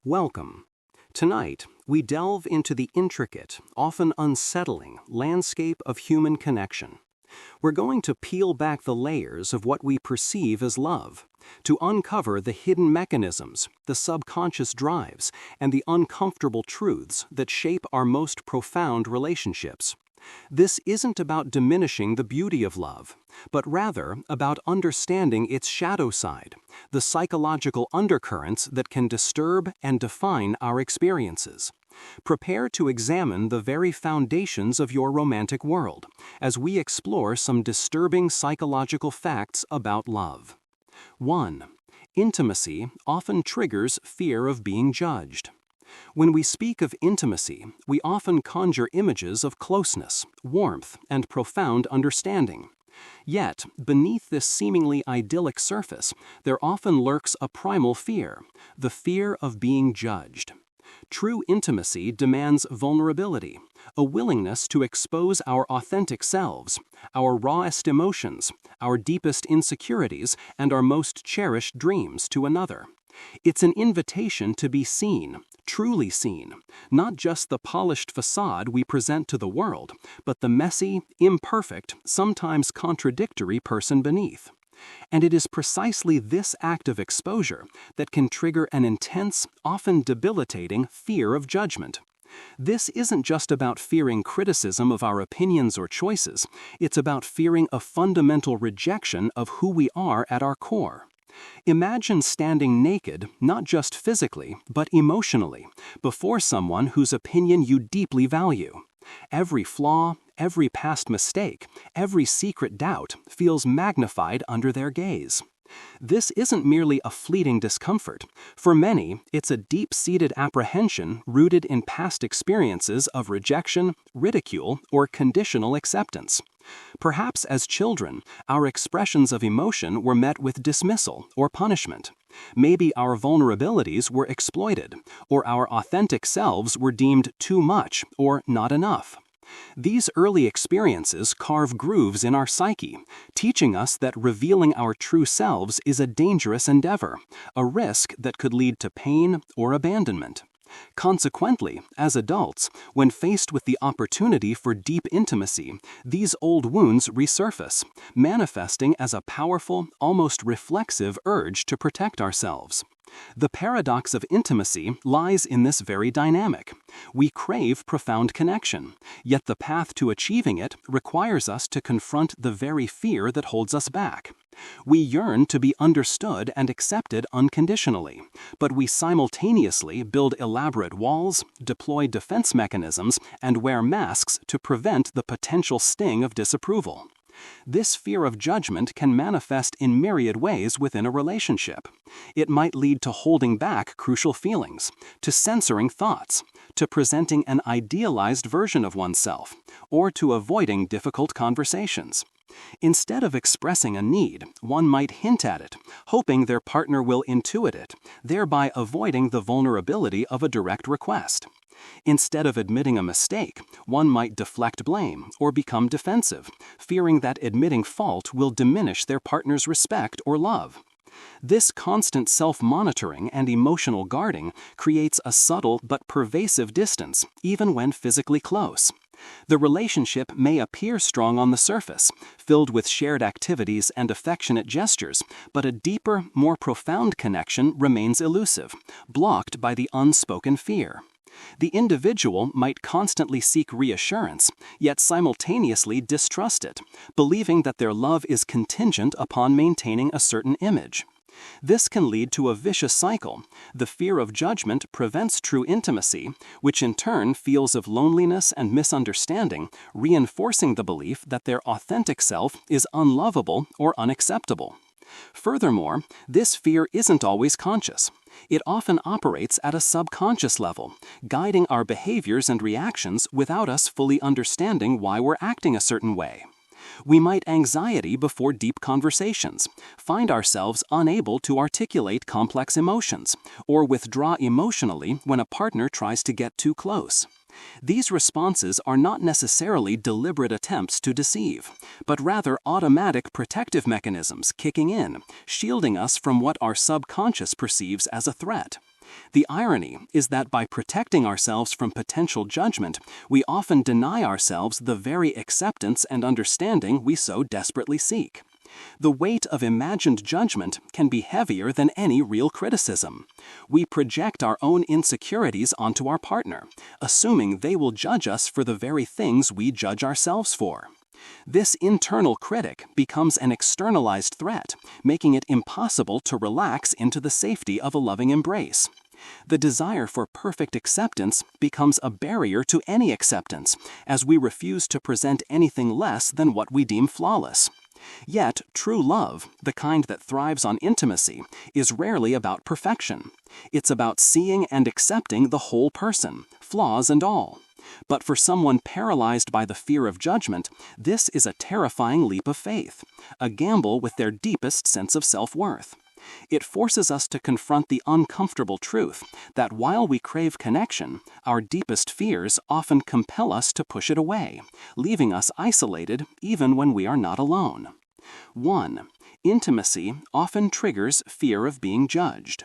Welcome. Tonight, we delve into the intricate, often unsettling, landscape of human connection. We're going to peel back the layers of what we perceive as love, to uncover the hidden mechanisms, the subconscious drives, and the uncomfortable truths that shape our most profound relationships. This isn't about diminishing the beauty of love, but rather about understanding its shadow side, the psychological undercurrents that can disturb and define our experiences. Prepare to examine the very foundations of your romantic world as we explore some disturbing psychological facts about love. 1. Intimacy often triggers fear of being judged. When we speak of intimacy, we often conjure images of closeness, warmth, and profound understanding. Yet, beneath this seemingly idyllic surface, there often lurks a primal fear, the fear of being judged. True intimacy demands vulnerability, a willingness to expose our authentic selves, our rawest emotions, our deepest insecurities, and our most cherished dreams to another. It's an invitation to be seen, truly seen, not just the polished facade we present to the world, but the messy, imperfect, sometimes contradictory person beneath. And it is precisely this act of exposure that can trigger an intense, often debilitating fear of judgment. This isn't just about fearing criticism of our opinions or choices, it's about fearing a fundamental rejection of who we are at our core. Imagine standing naked, not just physically, but emotionally, before someone whose opinion you deeply value. Every flaw, every past mistake, every secret doubt feels magnified under their gaze. This isn't merely a fleeting discomfort. For many, it's a deep-seated apprehension rooted in past experiences of rejection, ridicule, or conditional acceptance. Perhaps as children, our expressions of emotion were met with dismissal or punishment. Maybe our vulnerabilities were exploited, or our authentic selves were deemed too much or not enough. These early experiences carve grooves in our psyche, teaching us that revealing our true selves is a dangerous endeavor, a risk that could lead to pain or abandonment. Consequently, as adults, when faced with the opportunity for deep intimacy, these old wounds resurface, manifesting as a powerful, almost reflexive urge to protect ourselves. The paradox of intimacy lies in this very dynamic. We crave profound connection, yet the path to achieving it requires us to confront the very fear that holds us back. We yearn to be understood and accepted unconditionally, but we simultaneously build elaborate walls, deploy defense mechanisms, and wear masks to prevent the potential sting of disapproval. This fear of judgment can manifest in myriad ways within a relationship. It might lead to holding back crucial feelings, to censoring thoughts, to presenting an idealized version of oneself, or to avoiding difficult conversations. Instead of expressing a need, one might hint at it, hoping their partner will intuit it, thereby avoiding the vulnerability of a direct request. Instead of admitting a mistake, one might deflect blame or become defensive, fearing that admitting fault will diminish their partner's respect or love. This constant self-monitoring and emotional guarding creates a subtle but pervasive distance, even when physically close. The relationship may appear strong on the surface, filled with shared activities and affectionate gestures, but a deeper, more profound connection remains elusive, blocked by the unspoken fear. The individual might constantly seek reassurance, yet simultaneously distrust it, believing that their love is contingent upon maintaining a certain image. This can lead to a vicious cycle. The fear of judgment prevents true intimacy, which in turn feels of loneliness and misunderstanding, reinforcing the belief that their authentic self is unlovable or unacceptable. Furthermore, this fear isn't always conscious. It often operates at a subconscious level, guiding our behaviors and reactions without us fully understanding why we're acting a certain way. We might anxiety before deep conversations, find ourselves unable to articulate complex emotions, or withdraw emotionally when a partner tries to get too close. These responses are not necessarily deliberate attempts to deceive, but rather automatic protective mechanisms kicking in, shielding us from what our subconscious perceives as a threat. The irony is that by protecting ourselves from potential judgment, we often deny ourselves the very acceptance and understanding we so desperately seek. The weight of imagined judgment can be heavier than any real criticism. We project our own insecurities onto our partner, assuming they will judge us for the very things we judge ourselves for. This internal critic becomes an externalized threat, making it impossible to relax into the safety of a loving embrace. The desire for perfect acceptance becomes a barrier to any acceptance, as we refuse to present anything less than what we deem flawless. Yet, true love, the kind that thrives on intimacy, is rarely about perfection. It's about seeing and accepting the whole person, flaws and all. But for someone paralyzed by the fear of judgment, this is a terrifying leap of faith, a gamble with their deepest sense of self-worth. It forces us to confront the uncomfortable truth that while we crave connection, our deepest fears often compel us to push it away, leaving us isolated even when we are not alone. 1. Intimacy often triggers fear of being judged.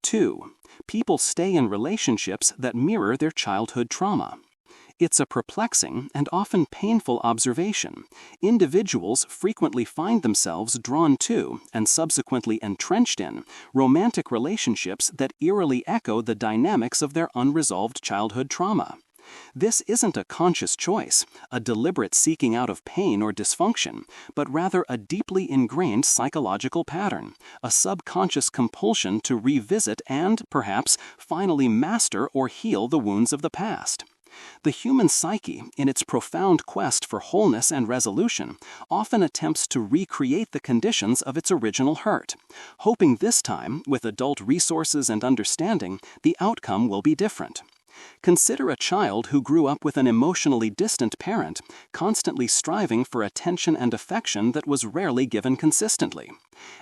2. People stay in relationships that mirror their childhood trauma. It's a perplexing and often painful observation. Individuals frequently find themselves drawn to, and subsequently entrenched in, romantic relationships that eerily echo the dynamics of their unresolved childhood trauma. This isn't a conscious choice, a deliberate seeking out of pain or dysfunction, but rather a deeply ingrained psychological pattern, a subconscious compulsion to revisit and, perhaps, finally master or heal the wounds of the past. The human psyche, in its profound quest for wholeness and resolution, often attempts to recreate the conditions of its original hurt, hoping this time, with adult resources and understanding, the outcome will be different. Consider a child who grew up with an emotionally distant parent, constantly striving for attention and affection that was rarely given consistently.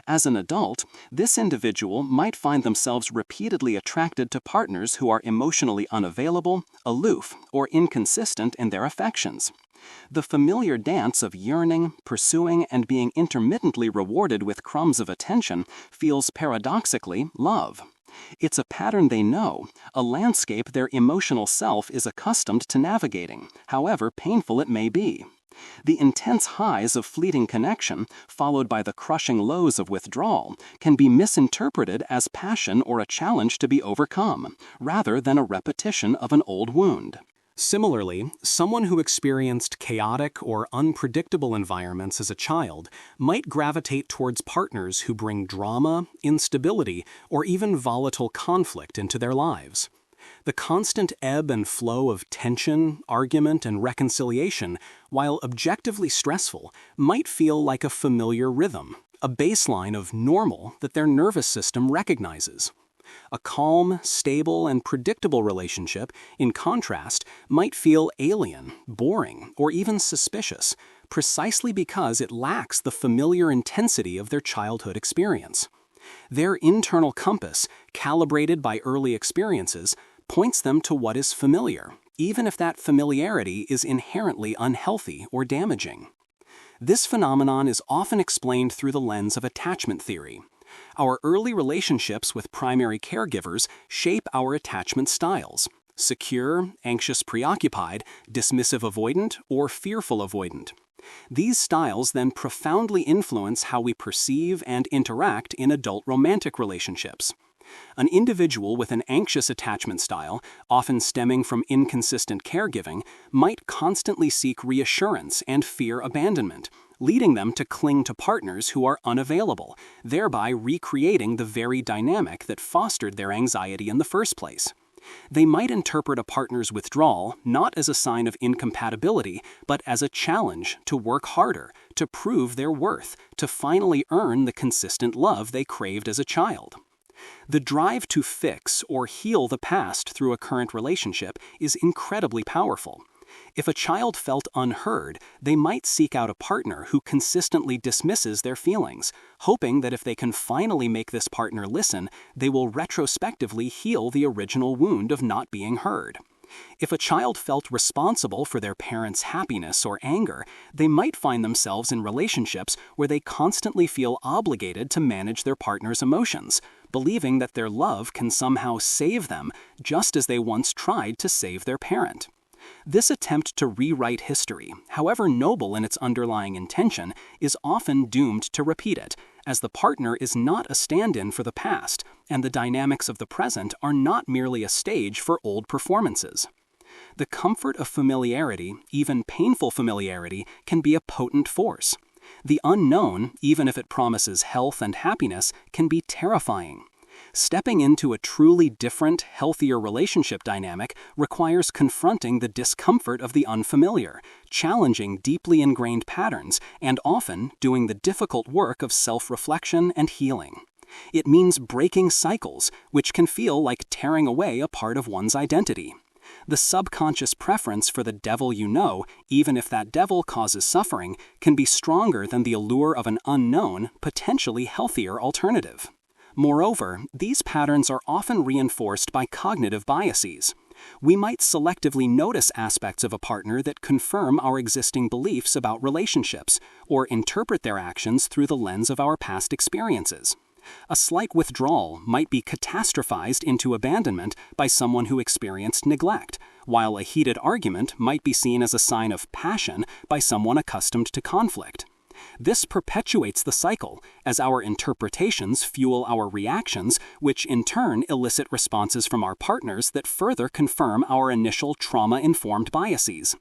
As an adult, this individual might find themselves repeatedly attracted to partners who are emotionally unavailable, aloof, or inconsistent in their affections. The familiar dance of yearning, pursuing, and being intermittently rewarded with crumbs of attention feels paradoxically love. It's a pattern they know, a landscape their emotional self is accustomed to navigating, however painful it may be. The intense highs of fleeting connection, followed by the crushing lows of withdrawal, can be misinterpreted as passion or a challenge to be overcome, rather than a repetition of an old wound. Similarly, someone who experienced chaotic or unpredictable environments as a child might gravitate towards partners who bring drama, instability, or even volatile conflict into their lives. The constant ebb and flow of tension, argument, and reconciliation, while objectively stressful, might feel like a familiar rhythm, a baseline of normal that their nervous system recognizes. A calm, stable, and predictable relationship, in contrast, might feel alien, boring, or even suspicious, precisely because it lacks the familiar intensity of their childhood experience. Their internal compass, calibrated by early experiences, points them to what is familiar, even if that familiarity is inherently unhealthy or damaging. This phenomenon is often explained through the lens of attachment theory. Our early relationships with primary caregivers shape our attachment styles: secure, anxious preoccupied, dismissive avoidant, or fearful avoidant. These styles then profoundly influence how we perceive and interact in adult romantic relationships. An individual with an anxious attachment style, often stemming from inconsistent caregiving, might constantly seek reassurance and fear abandonment, leading them to cling to partners who are unavailable, thereby recreating the very dynamic that fostered their anxiety in the first place. They might interpret a partner's withdrawal not as a sign of incompatibility, but as a challenge to work harder, to prove their worth, to finally earn the consistent love they craved as a child. The drive to fix or heal the past through a current relationship is incredibly powerful. If a child felt unheard, they might seek out a partner who consistently dismisses their feelings, hoping that if they can finally make this partner listen, they will retrospectively heal the original wound of not being heard. If a child felt responsible for their parents' happiness or anger, they might find themselves in relationships where they constantly feel obligated to manage their partner's emotions, believing that their love can somehow save them, just as they once tried to save their parent. This attempt to rewrite history, however noble in its underlying intention, is often doomed to repeat it, as the partner is not a stand-in for the past, and the dynamics of the present are not merely a stage for old performances. The comfort of familiarity, even painful familiarity, can be a potent force. The unknown, even if it promises health and happiness, can be terrifying. Stepping into a truly different, healthier relationship dynamic requires confronting the discomfort of the unfamiliar, challenging deeply ingrained patterns, and often doing the difficult work of self-reflection and healing. It means breaking cycles, which can feel like tearing away a part of one's identity. The subconscious preference for the devil you know, even if that devil causes suffering, can be stronger than the allure of an unknown, potentially healthier alternative. Moreover, these patterns are often reinforced by cognitive biases. We might selectively notice aspects of a partner that confirm our existing beliefs about relationships, or interpret their actions through the lens of our past experiences. A slight withdrawal might be catastrophized into abandonment by someone who experienced neglect, while a heated argument might be seen as a sign of passion by someone accustomed to conflict. This perpetuates the cycle, as our interpretations fuel our reactions, which in turn elicit responses from our partners that further confirm our initial trauma-informed biases.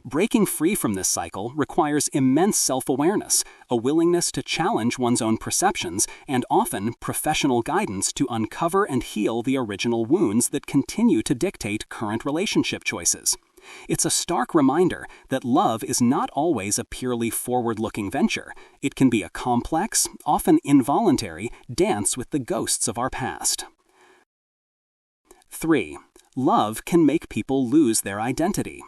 Breaking free from this cycle requires immense self-awareness, a willingness to challenge one's own perceptions, and often professional guidance to uncover and heal the original wounds that continue to dictate current relationship choices. It's a stark reminder that love is not always a purely forward-looking venture. It can be a complex, often involuntary, dance with the ghosts of our past. 3. Love can make people lose their identity.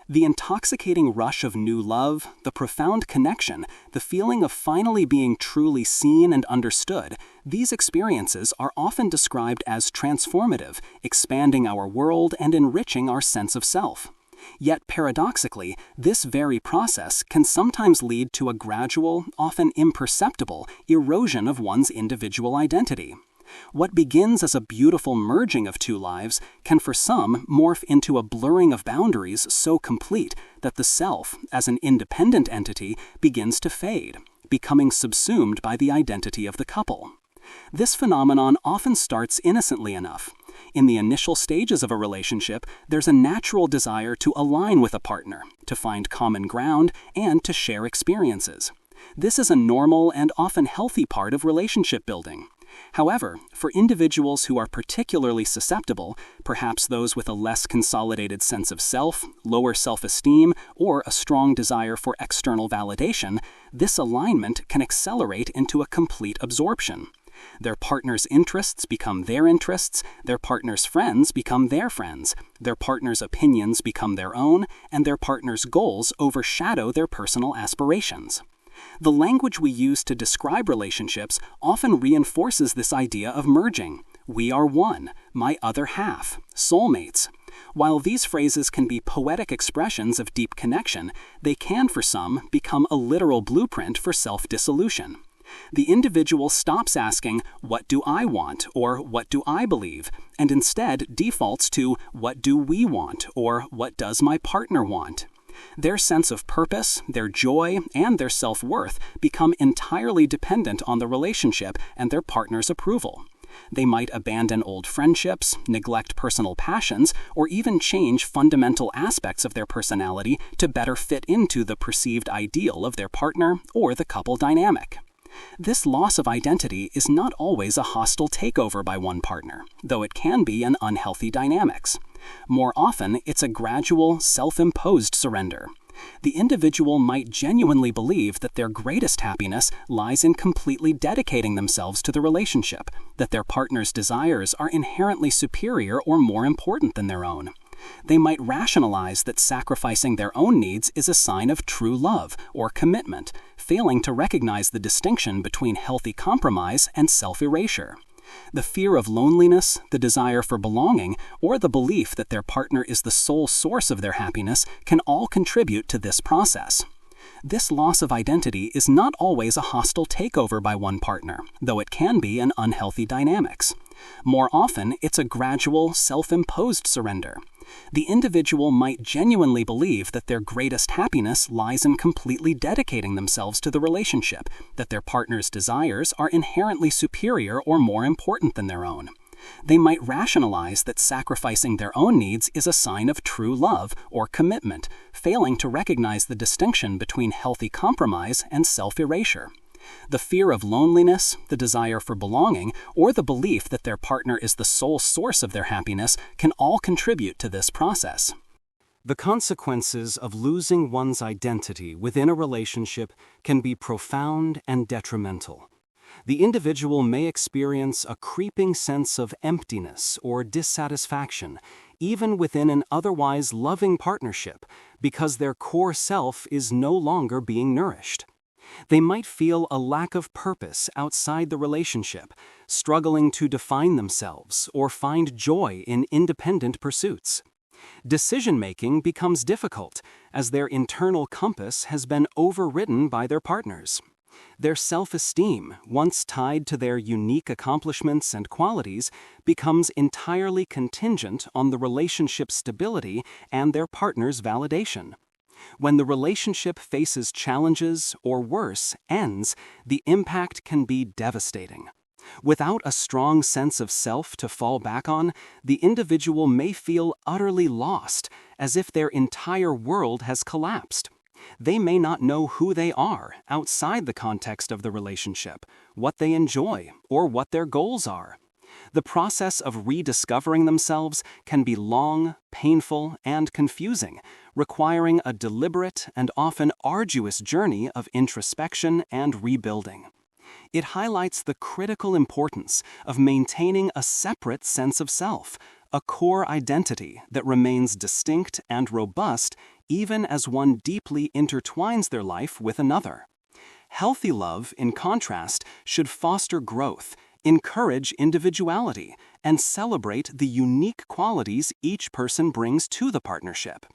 The intoxicating rush of new love, the profound connection, the feeling of finally being truly seen and understood, these experiences are often described as transformative, expanding our world and enriching our sense of self. Yet paradoxically, this very process can sometimes lead to a gradual, often imperceptible, erosion of one's individual identity. What begins as a beautiful merging of two lives can for some morph into a blurring of boundaries so complete that the self, as an independent entity, begins to fade, becoming subsumed by the identity of the couple. This phenomenon often starts innocently enough. In the initial stages of a relationship, there's a natural desire to align with a partner, to find common ground, and to share experiences. This is a normal and often healthy part of relationship building. However, for individuals who are particularly susceptible, perhaps those with a less consolidated sense of self, lower self-esteem, or a strong desire for external validation, this alignment can accelerate into a complete absorption. Their partner's interests become their interests, their partner's friends become their friends, their partner's opinions become their own, and their partner's goals overshadow their personal aspirations. The language we use to describe relationships often reinforces this idea of merging. We are one, my other half, soulmates. While these phrases can be poetic expressions of deep connection, they can, for some, become a literal blueprint for self-dissolution. The individual stops asking, "What do I want?" or "What do I believe?" and instead defaults to "What do we want?" or "What does my partner want?" Their sense of purpose, their joy, and their self-worth become entirely dependent on the relationship and their partner's approval. They might abandon old friendships, neglect personal passions, or even change fundamental aspects of their personality to better fit into the perceived ideal of their partner or the couple dynamic. This loss of identity is not always a hostile takeover by one partner, though it can be an unhealthy dynamics. More often, it's a gradual, self-imposed surrender. The individual might genuinely believe that their greatest happiness lies in completely dedicating themselves to the relationship, that their partner's desires are inherently superior or more important than their own. They might rationalize that sacrificing their own needs is a sign of true love or commitment, failing to recognize the distinction between healthy compromise and self-erasure. The fear of loneliness, the desire for belonging, or the belief that their partner is the sole source of their happiness can all contribute to this process. This loss of identity is not always a hostile takeover by one partner, though it can be an unhealthy dynamics. More often, it's a gradual, self-imposed surrender. The individual might genuinely believe that their greatest happiness lies in completely dedicating themselves to the relationship, that their partner's desires are inherently superior or more important than their own. They might rationalize that sacrificing their own needs is a sign of true love or commitment, failing to recognize the distinction between healthy compromise and self-erasure. The fear of loneliness, the desire for belonging, or the belief that their partner is the sole source of their happiness can all contribute to this process. The consequences of losing one's identity within a relationship can be profound and detrimental. The individual may experience a creeping sense of emptiness or dissatisfaction, even within an otherwise loving partnership, because their core self is no longer being nourished. They might feel a lack of purpose outside the relationship, struggling to define themselves or find joy in independent pursuits. Decision-making becomes difficult as their internal compass has been overridden by their partners. Their self-esteem, once tied to their unique accomplishments and qualities, becomes entirely contingent on the relationship's stability and their partner's validation. When the relationship faces challenges, or worse, ends, the impact can be devastating. Without a strong sense of self to fall back on, the individual may feel utterly lost, as if their entire world has collapsed. They may not know who they are outside the context of the relationship, what they enjoy, or what their goals are. The process of rediscovering themselves can be long, painful, and confusing, requiring a deliberate and often arduous journey of introspection and rebuilding. It highlights the critical importance of maintaining a separate sense of self, a core identity that remains distinct and robust even as one deeply intertwines their life with another. Healthy love, in contrast, should foster growth, encourage individuality, and celebrate the unique qualities each person brings to the partnership.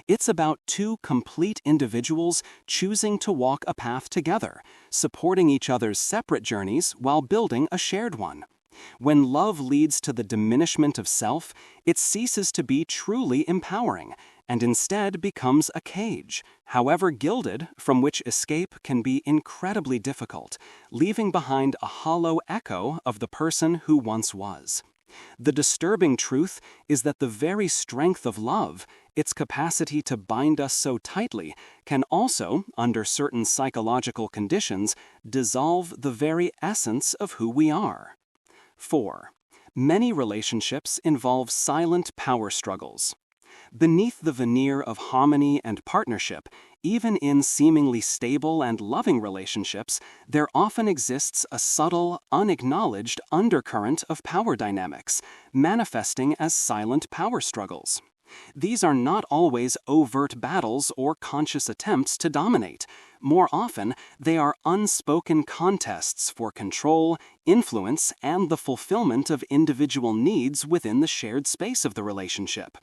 It's about two complete individuals choosing to walk a path together, supporting each other's separate journeys while building a shared one. When love leads to the diminishment of self, it ceases to be truly empowering, and instead becomes a cage, however gilded, from which escape can be incredibly difficult, leaving behind a hollow echo of the person who once was. The disturbing truth is that the very strength of love, its capacity to bind us so tightly, can also, under certain psychological conditions, dissolve the very essence of who we are. 4. Many relationships involve silent power struggles. Beneath the veneer of harmony and partnership, even in seemingly stable and loving relationships, there often exists a subtle, unacknowledged undercurrent of power dynamics, manifesting as silent power struggles. These are not always overt battles or conscious attempts to dominate. More often, they are unspoken contests for control, influence, and the fulfillment of individual needs within the shared space of the relationship.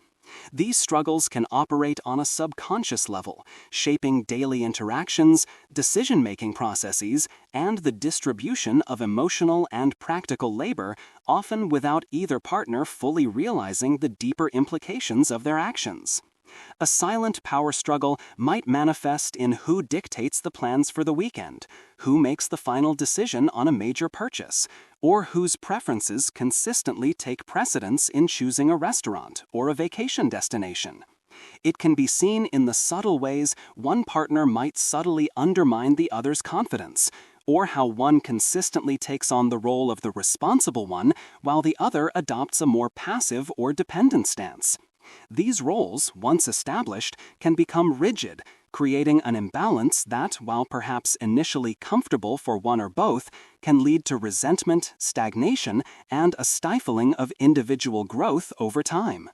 These struggles can operate on a subconscious level, shaping daily interactions, decision-making processes, and the distribution of emotional and practical labor, often without either partner fully realizing the deeper implications of their actions. A silent power struggle might manifest in who dictates the plans for the weekend, who makes the final decision on a major purchase, or whose preferences consistently take precedence in choosing a restaurant or a vacation destination. It can be seen in the subtle ways one partner might subtly undermine the other's confidence, or how one consistently takes on the role of the responsible one while the other adopts a more passive or dependent stance. These roles, once established, can become rigid, creating an imbalance that, while perhaps initially comfortable for one or both, can lead to resentment, stagnation, and a stifling of individual growth over time.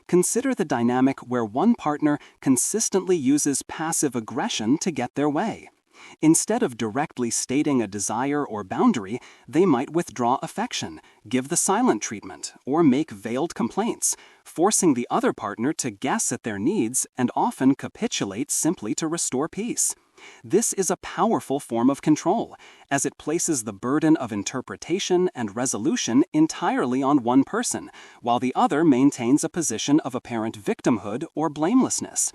Consider the dynamic where one partner consistently uses passive aggression to get their way. Instead of directly stating a desire or boundary, they might withdraw affection, give the silent treatment, or make veiled complaints, forcing the other partner to guess at their needs and often capitulate simply to restore peace. This is a powerful form of control, as it places the burden of interpretation and resolution entirely on one person, while the other maintains a position of apparent victimhood or blamelessness.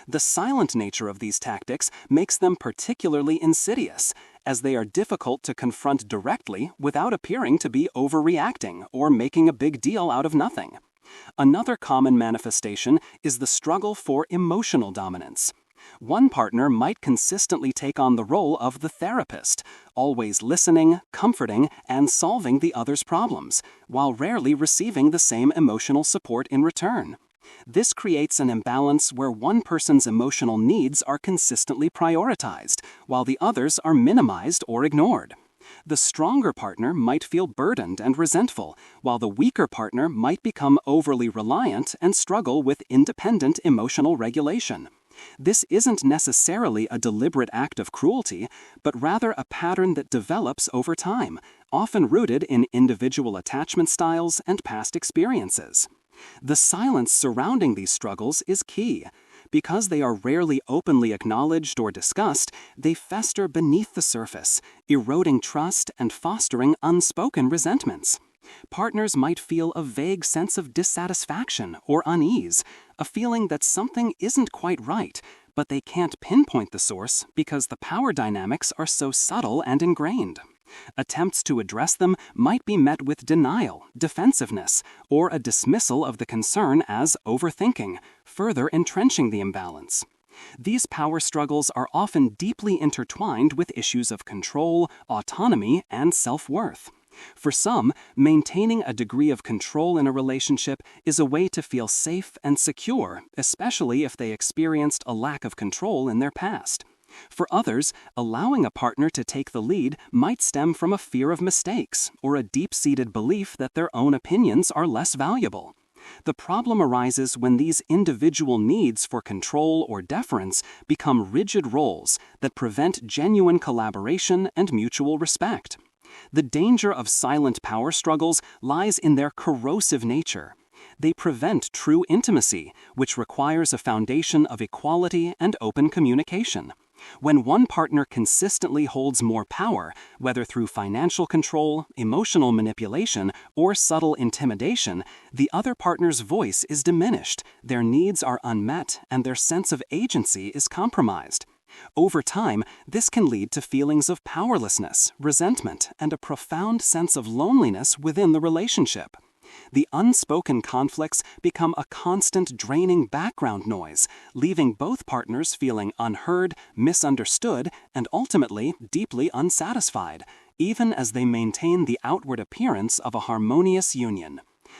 The silent nature of these tactics makes them particularly insidious, as they are difficult to confront directly without appearing to be overreacting or making a big deal out of nothing. Another common manifestation is the struggle for emotional dominance. One partner might consistently take on the role of the therapist, always listening, comforting, and solving the other's problems, while rarely receiving the same emotional support in return. This creates an imbalance where one person's emotional needs are consistently prioritized, while the others are minimized or ignored. The stronger partner might feel burdened and resentful, while the weaker partner might become overly reliant and struggle with independent emotional regulation. This isn't necessarily a deliberate act of cruelty, but rather a pattern that develops over time, often rooted in individual attachment styles and past experiences. The silence surrounding these struggles is key. Because they are rarely openly acknowledged or discussed, they fester beneath the surface, eroding trust and fostering unspoken resentments. Partners might feel a vague sense of dissatisfaction or unease, a feeling that something isn't quite right, but they can't pinpoint the source because the power dynamics are so subtle and ingrained. Attempts to address them might be met with denial, defensiveness, or a dismissal of the concern as overthinking, further entrenching the imbalance. These power struggles are often deeply intertwined with issues of control, autonomy, and self-worth. For some, maintaining a degree of control in a relationship is a way to feel safe and secure, especially if they experienced a lack of control in their past. For others, allowing a partner to take the lead might stem from a fear of mistakes or a deep-seated belief that their own opinions are less valuable. The problem arises when these individual needs for control or deference become rigid roles that prevent genuine collaboration and mutual respect. The danger of silent power struggles lies in their corrosive nature. They prevent true intimacy, which requires a foundation of equality and open communication. When one partner consistently holds more power, whether through financial control, emotional manipulation, or subtle intimidation, the other partner's voice is diminished, their needs are unmet, and their sense of agency is compromised. Over time, this can lead to feelings of powerlessness, resentment, and a profound sense of loneliness within the relationship. The unspoken conflicts become a constant draining background noise, leaving both partners feeling unheard, misunderstood, and ultimately deeply unsatisfied, even as they maintain the outward appearance of a harmonious union.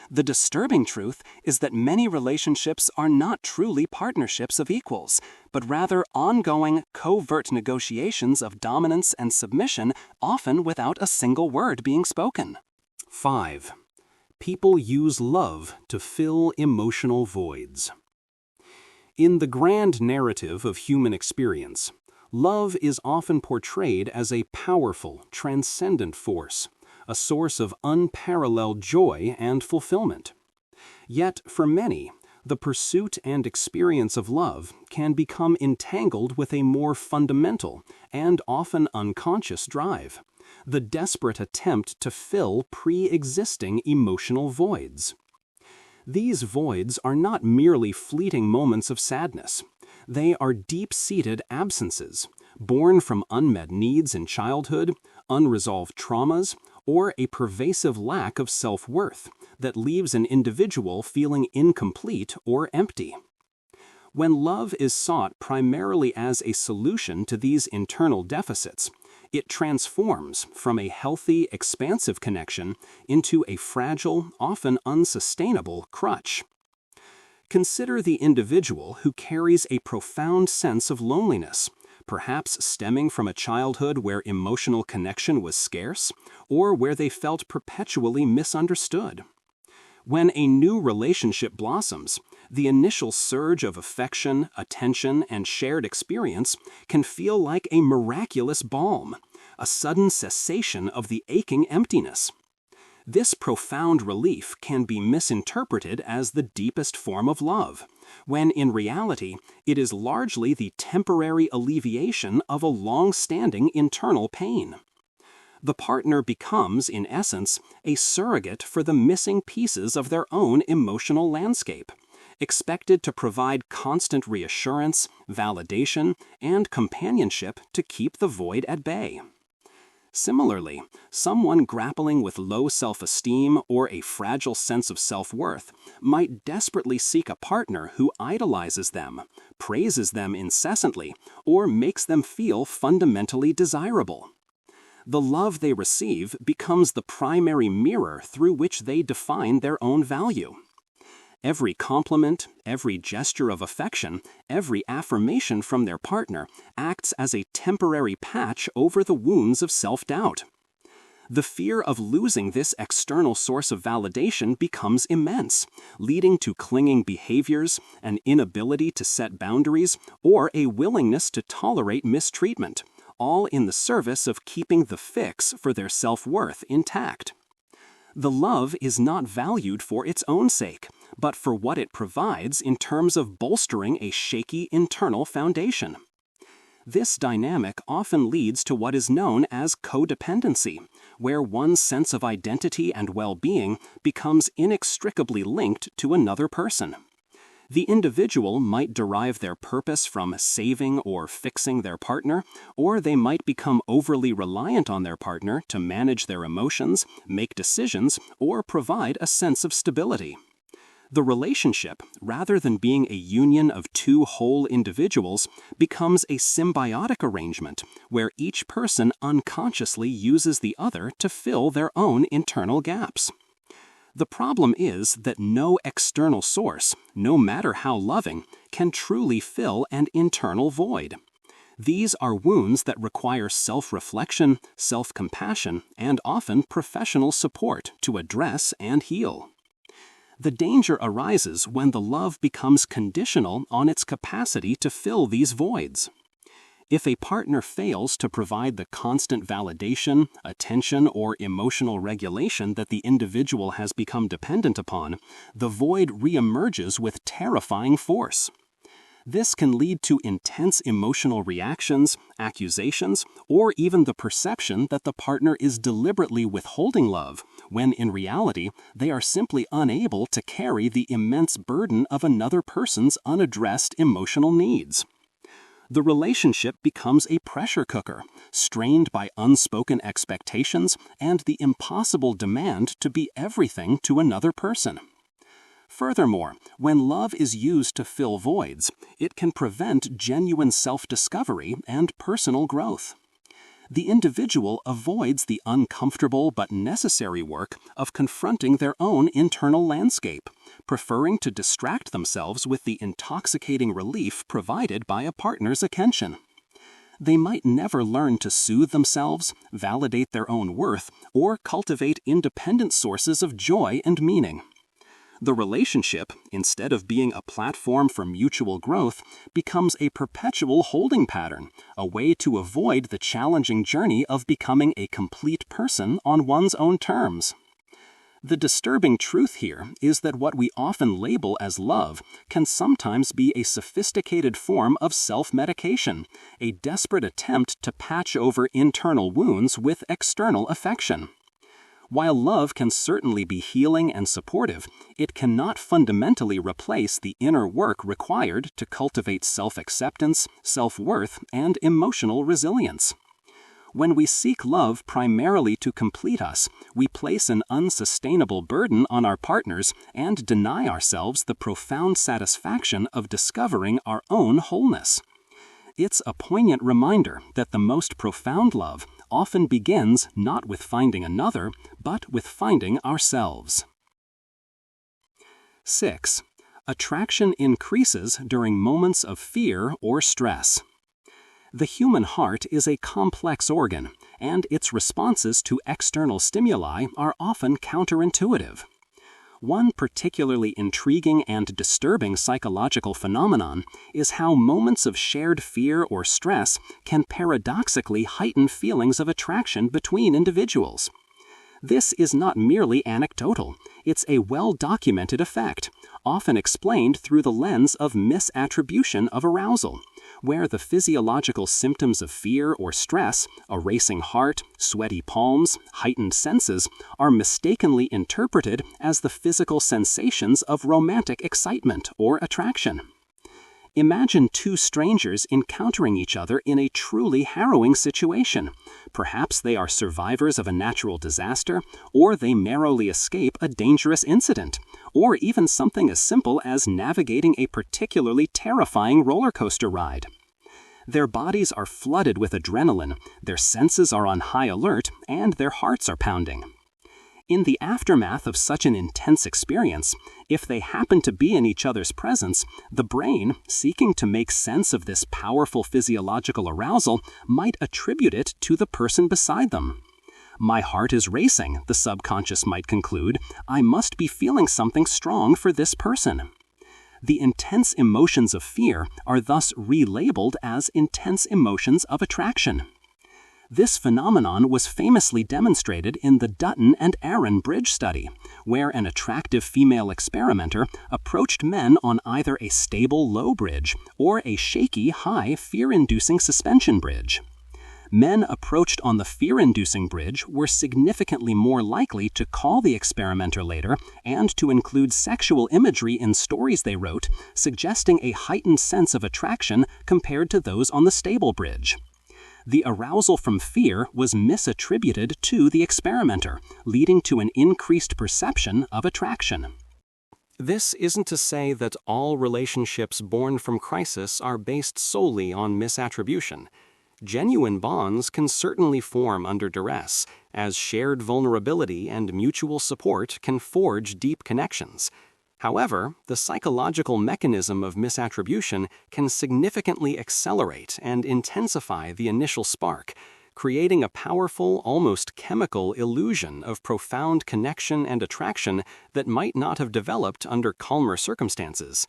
The disturbing truth is that many relationships are not truly partnerships of equals, but rather ongoing, covert negotiations of dominance and submission, often without a single word being spoken. 5. People use love to fill emotional voids. In the grand narrative of human experience, love is often portrayed as a powerful, transcendent force, a source of unparalleled joy and fulfillment. Yet, for many, the pursuit and experience of love can become entangled with a more fundamental and often unconscious drive: the desperate attempt to fill pre-existing emotional voids. These voids are not merely fleeting moments of sadness. They are deep-seated absences, born from unmet needs in childhood, unresolved traumas, or a pervasive lack of self-worth that leaves an individual feeling incomplete or empty. When love is sought primarily as a solution to these internal deficits, it transforms from a healthy, expansive connection into a fragile, often unsustainable crutch. Consider the individual who carries a profound sense of loneliness, perhaps stemming from a childhood where emotional connection was scarce, or where they felt perpetually misunderstood. When a new relationship blossoms, the initial surge of affection, attention, and shared experience can feel like a miraculous balm, a sudden cessation of the aching emptiness. This profound relief can be misinterpreted as the deepest form of love, when in reality it is largely the temporary alleviation of a long-standing internal pain. The partner becomes, in essence, a surrogate for the missing pieces of their own emotional landscape, expected to provide constant reassurance, validation, and companionship to keep the void at bay. Similarly, someone grappling with low self-esteem or a fragile sense of self-worth might desperately seek a partner who idolizes them, praises them incessantly, or makes them feel fundamentally desirable. The love they receive becomes the primary mirror through which they define their own value. Every compliment, every gesture of affection, every affirmation from their partner acts as a temporary patch over the wounds of self-doubt. The fear of losing this external source of validation becomes immense, leading to clinging behaviors, an inability to set boundaries, or a willingness to tolerate mistreatment, all in the service of keeping the fix for their self-worth intact. The love is not valued for its own sake, but for what it provides in terms of bolstering a shaky internal foundation. This dynamic often leads to what is known as codependency, where one's sense of identity and well-being becomes inextricably linked to another person. The individual might derive their purpose from saving or fixing their partner, or they might become overly reliant on their partner to manage their emotions, make decisions, or provide a sense of stability. The relationship, rather than being a union of two whole individuals, becomes a symbiotic arrangement where each person unconsciously uses the other to fill their own internal gaps. The problem is that no external source, no matter how loving, can truly fill an internal void. These are wounds that require self-reflection, self-compassion, and often professional support to address and heal. The danger arises when the love becomes conditional on its capacity to fill these voids. If a partner fails to provide the constant validation, attention, or emotional regulation that the individual has become dependent upon, the void reemerges with terrifying force. This can lead to intense emotional reactions, accusations, or even the perception that the partner is deliberately withholding love, when in reality they are simply unable to carry the immense burden of another person's unaddressed emotional needs. The relationship becomes a pressure cooker, strained by unspoken expectations and the impossible demand to be everything to another person. Furthermore, when love is used to fill voids, it can prevent genuine self-discovery and personal growth. The individual avoids the uncomfortable but necessary work of confronting their own internal landscape, preferring to distract themselves with the intoxicating relief provided by a partner's attention. They might never learn to soothe themselves, validate their own worth, or cultivate independent sources of joy and meaning. The relationship, instead of being a platform for mutual growth, becomes a perpetual holding pattern, a way to avoid the challenging journey of becoming a complete person on one's own terms. The disturbing truth here is that what we often label as love can sometimes be a sophisticated form of self-medication, a desperate attempt to patch over internal wounds with external affection. While love can certainly be healing and supportive, it cannot fundamentally replace the inner work required to cultivate self-acceptance, self-worth, and emotional resilience. When we seek love primarily to complete us, we place an unsustainable burden on our partners and deny ourselves the profound satisfaction of discovering our own wholeness. It's a poignant reminder that the most profound love often begins not with finding another, but with finding ourselves. 6. Attraction increases during moments of fear or stress. The human heart is a complex organ, and its responses to external stimuli are often counterintuitive. One particularly intriguing and disturbing psychological phenomenon is how moments of shared fear or stress can paradoxically heighten feelings of attraction between individuals. This is not merely anecdotal, it's a well-documented effect, often explained through the lens of misattribution of arousal, where the physiological symptoms of fear or stress, a racing heart, sweaty palms, heightened senses, are mistakenly interpreted as the physical sensations of romantic excitement or attraction. Imagine two strangers encountering each other in a truly harrowing situation. Perhaps they are survivors of a natural disaster, or they narrowly escape a dangerous incident, or even something as simple as navigating a particularly terrifying roller coaster ride. Their bodies are flooded with adrenaline, their senses are on high alert, and their hearts are pounding. In the aftermath of such an intense experience, if they happen to be in each other's presence, the brain, seeking to make sense of this powerful physiological arousal, might attribute it to the person beside them. My heart is racing, the subconscious might conclude. I must be feeling something strong for this person. The intense emotions of fear are thus relabeled as intense emotions of attraction. This phenomenon was famously demonstrated in the Dutton and Aaron bridge study, where an attractive female experimenter approached men on either a stable low bridge or a shaky high fear-inducing suspension bridge. Men approached on the fear-inducing bridge were significantly more likely to call the experimenter later and to include sexual imagery in stories they wrote, suggesting a heightened sense of attraction compared to those on the stable bridge. The arousal from fear was misattributed to the experimenter, leading to an increased perception of attraction. This isn't to say that all relationships born from crisis are based solely on misattribution. Genuine bonds can certainly form under duress, as shared vulnerability and mutual support can forge deep connections. However, the psychological mechanism of misattribution can significantly accelerate and intensify the initial spark, creating a powerful, almost chemical illusion of profound connection and attraction that might not have developed under calmer circumstances.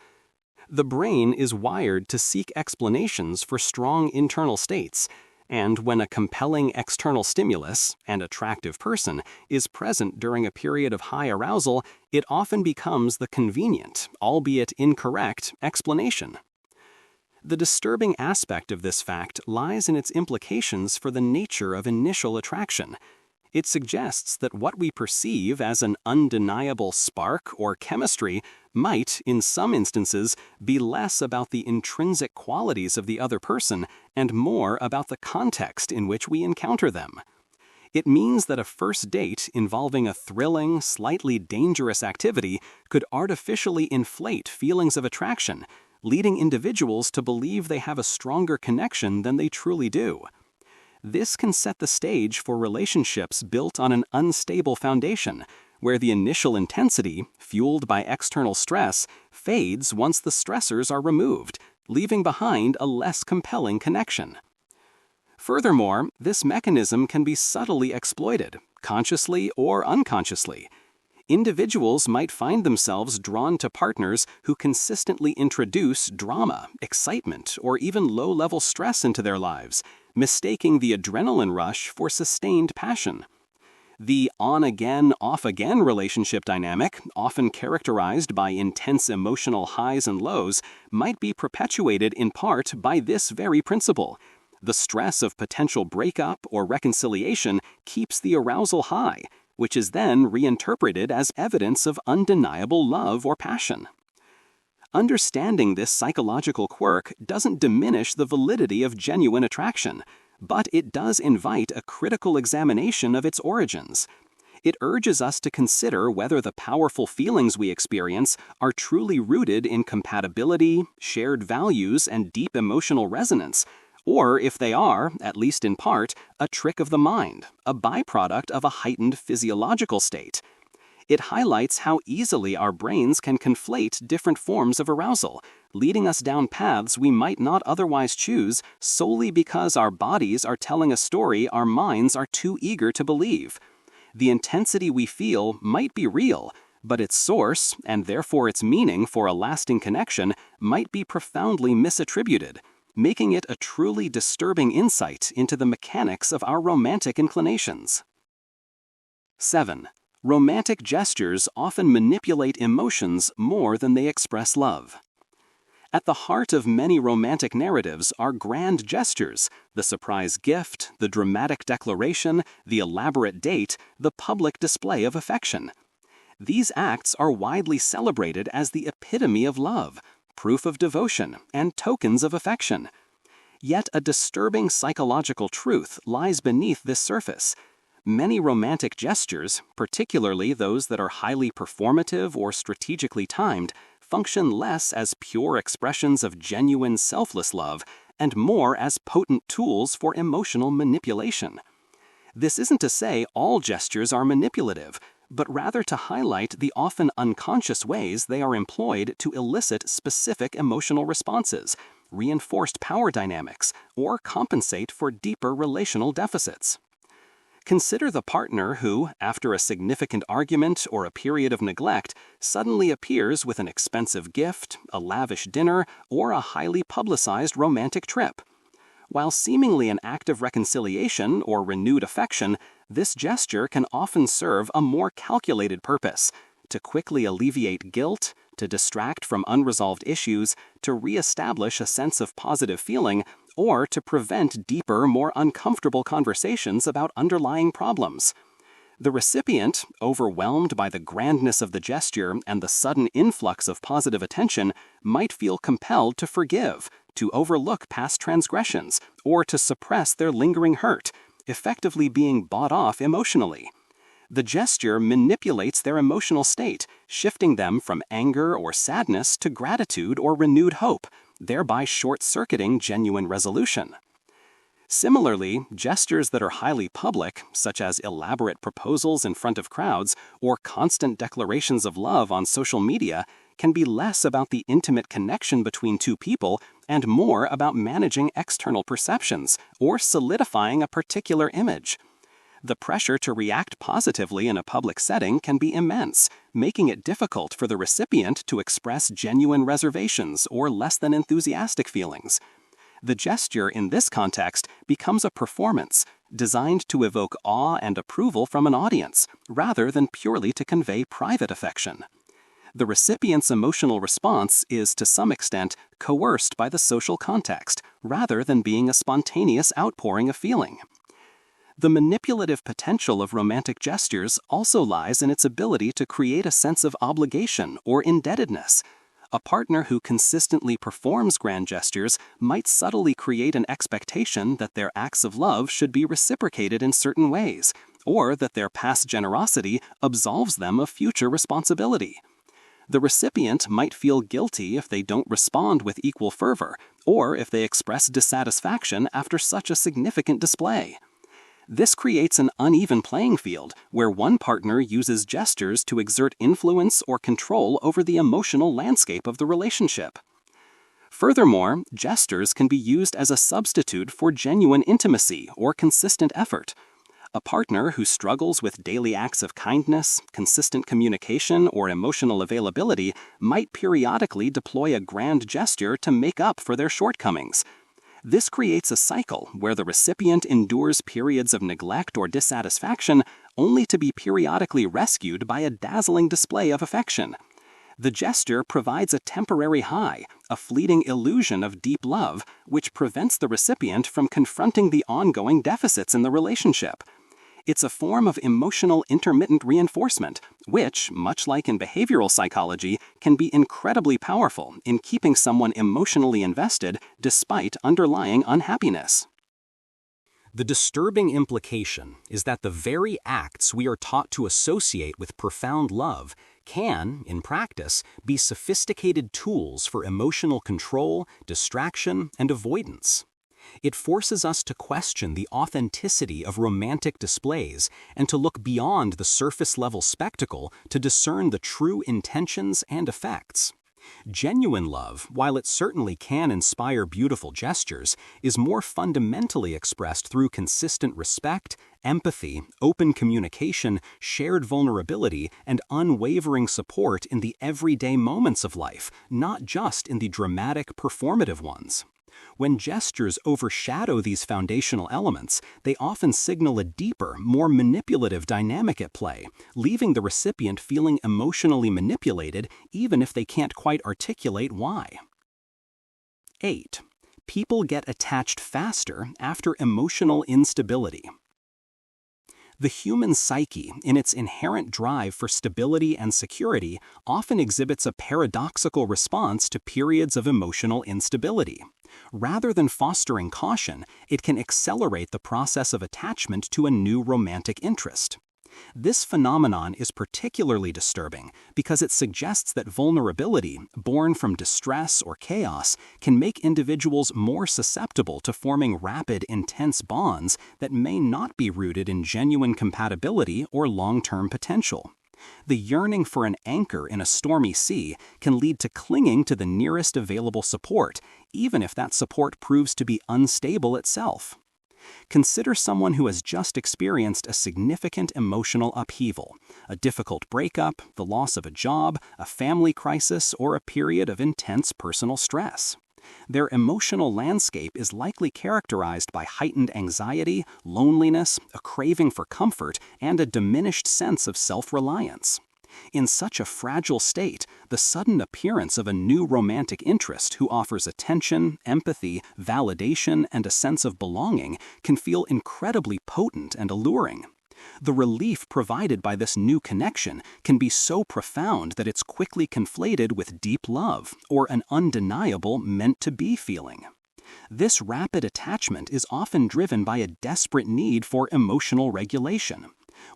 The brain is wired to seek explanations for strong internal states, and when a compelling external stimulus, an attractive person, is present during a period of high arousal, it often becomes the convenient, albeit incorrect, explanation. The disturbing aspect of this fact lies in its implications for the nature of initial attraction. It suggests that what we perceive as an undeniable spark or chemistry might, in some instances, be less about the intrinsic qualities of the other person and more about the context in which we encounter them. It means that a first date involving a thrilling, slightly dangerous activity could artificially inflate feelings of attraction, leading individuals to believe they have a stronger connection than they truly do. This can set the stage for relationships built on an unstable foundation, where the initial intensity, fueled by external stress, fades once the stressors are removed, leaving behind a less compelling connection. Furthermore, this mechanism can be subtly exploited, consciously or unconsciously. Individuals might find themselves drawn to partners who consistently introduce drama, excitement, or even low-level stress into their lives, mistaking the adrenaline rush for sustained passion. The on-again, off-again relationship dynamic, often characterized by intense emotional highs and lows, might be perpetuated in part by this very principle. The stress of potential breakup or reconciliation keeps the arousal high, which is then reinterpreted as evidence of undeniable love or passion. Understanding this psychological quirk doesn't diminish the validity of genuine attraction, but it does invite a critical examination of its origins. It urges us to consider whether the powerful feelings we experience are truly rooted in compatibility, shared values, and deep emotional resonance, or if they are, at least in part, a trick of the mind, a byproduct of a heightened physiological state. It highlights how easily our brains can conflate different forms of arousal, leading us down paths we might not otherwise choose solely because our bodies are telling a story our minds are too eager to believe. The intensity we feel might be real, but its source, and therefore its meaning for a lasting connection, might be profoundly misattributed, making it a truly disturbing insight into the mechanics of our romantic inclinations. 7. Romantic gestures often manipulate emotions more than they express love. At the heart of many romantic narratives are grand gestures: the surprise gift, the dramatic declaration, the elaborate date, the public display of affection. These acts are widely celebrated as the epitome of love, proof of devotion, and tokens of affection. Yet a disturbing psychological truth lies beneath this surface. Many romantic gestures, particularly those that are highly performative or strategically timed, function less as pure expressions of genuine selfless love and more as potent tools for emotional manipulation. This isn't to say all gestures are manipulative, but rather to highlight the often unconscious ways they are employed to elicit specific emotional responses, reinforced power dynamics, or compensate for deeper relational deficits. Consider the partner who, after a significant argument or a period of neglect, suddenly appears with an expensive gift, a lavish dinner, or a highly publicized romantic trip. While seemingly an act of reconciliation or renewed affection, this gesture can often serve a more calculated purpose: to quickly alleviate guilt, to distract from unresolved issues, to reestablish a sense of positive feeling, or to prevent deeper, more uncomfortable conversations about underlying problems. The recipient, overwhelmed by the grandness of the gesture and the sudden influx of positive attention, might feel compelled to forgive, to overlook past transgressions, or to suppress their lingering hurt, effectively being bought off emotionally. The gesture manipulates their emotional state, shifting them from anger or sadness to gratitude or renewed hope, thereby short-circuiting genuine resolution. Similarly, gestures that are highly public, such as elaborate proposals in front of crowds or constant declarations of love on social media, can be less about the intimate connection between two people and more about managing external perceptions or solidifying a particular image. The pressure to react positively in a public setting can be immense, making it difficult for the recipient to express genuine reservations or less than enthusiastic feelings. The gesture in this context becomes a performance, designed to evoke awe and approval from an audience, rather than purely to convey private affection. The recipient's emotional response is, to some extent, coerced by the social context, rather than being a spontaneous outpouring of feeling. The manipulative potential of romantic gestures also lies in its ability to create a sense of obligation or indebtedness. A partner who consistently performs grand gestures might subtly create an expectation that their acts of love should be reciprocated in certain ways, or that their past generosity absolves them of future responsibility. The recipient might feel guilty if they don't respond with equal fervor, or if they express dissatisfaction after such a significant display. This creates an uneven playing field where one partner uses gestures to exert influence or control over the emotional landscape of the relationship. Furthermore, gestures can be used as a substitute for genuine intimacy or consistent effort. A partner who struggles with daily acts of kindness, consistent communication, or emotional availability might periodically deploy a grand gesture to make up for their shortcomings. This creates a cycle where the recipient endures periods of neglect or dissatisfaction only to be periodically rescued by a dazzling display of affection. The gesture provides a temporary high, a fleeting illusion of deep love, which prevents the recipient from confronting the ongoing deficits in the relationship. It's a form of emotional intermittent reinforcement, which, much like in behavioral psychology, can be incredibly powerful in keeping someone emotionally invested despite underlying unhappiness. The disturbing implication is that the very acts we are taught to associate with profound love can, in practice, be sophisticated tools for emotional control, distraction, and avoidance. It forces us to question the authenticity of romantic displays and to look beyond the surface-level spectacle to discern the true intentions and effects. Genuine love, while it certainly can inspire beautiful gestures, is more fundamentally expressed through consistent respect, empathy, open communication, shared vulnerability, and unwavering support in the everyday moments of life, not just in the dramatic, performative ones. When gestures overshadow these foundational elements, they often signal a deeper, more manipulative dynamic at play, leaving the recipient feeling emotionally manipulated even if they can't quite articulate why. 8. People get attached faster after emotional instability. The human psyche, in its inherent drive for stability and security, often exhibits a paradoxical response to periods of emotional instability. Rather than fostering caution, it can accelerate the process of attachment to a new romantic interest. This phenomenon is particularly disturbing because it suggests that vulnerability, born from distress or chaos, can make individuals more susceptible to forming rapid, intense bonds that may not be rooted in genuine compatibility or long-term potential. The yearning for an anchor in a stormy sea can lead to clinging to the nearest available support, even if that support proves to be unstable itself. Consider someone who has just experienced a significant emotional upheaval, a difficult breakup, the loss of a job, a family crisis, or a period of intense personal stress. Their emotional landscape is likely characterized by heightened anxiety, loneliness, a craving for comfort, and a diminished sense of self-reliance. In such a fragile state, the sudden appearance of a new romantic interest who offers attention, empathy, validation, and a sense of belonging can feel incredibly potent and alluring. The relief provided by this new connection can be so profound that it's quickly conflated with deep love or an undeniable meant-to-be feeling. This rapid attachment is often driven by a desperate need for emotional regulation.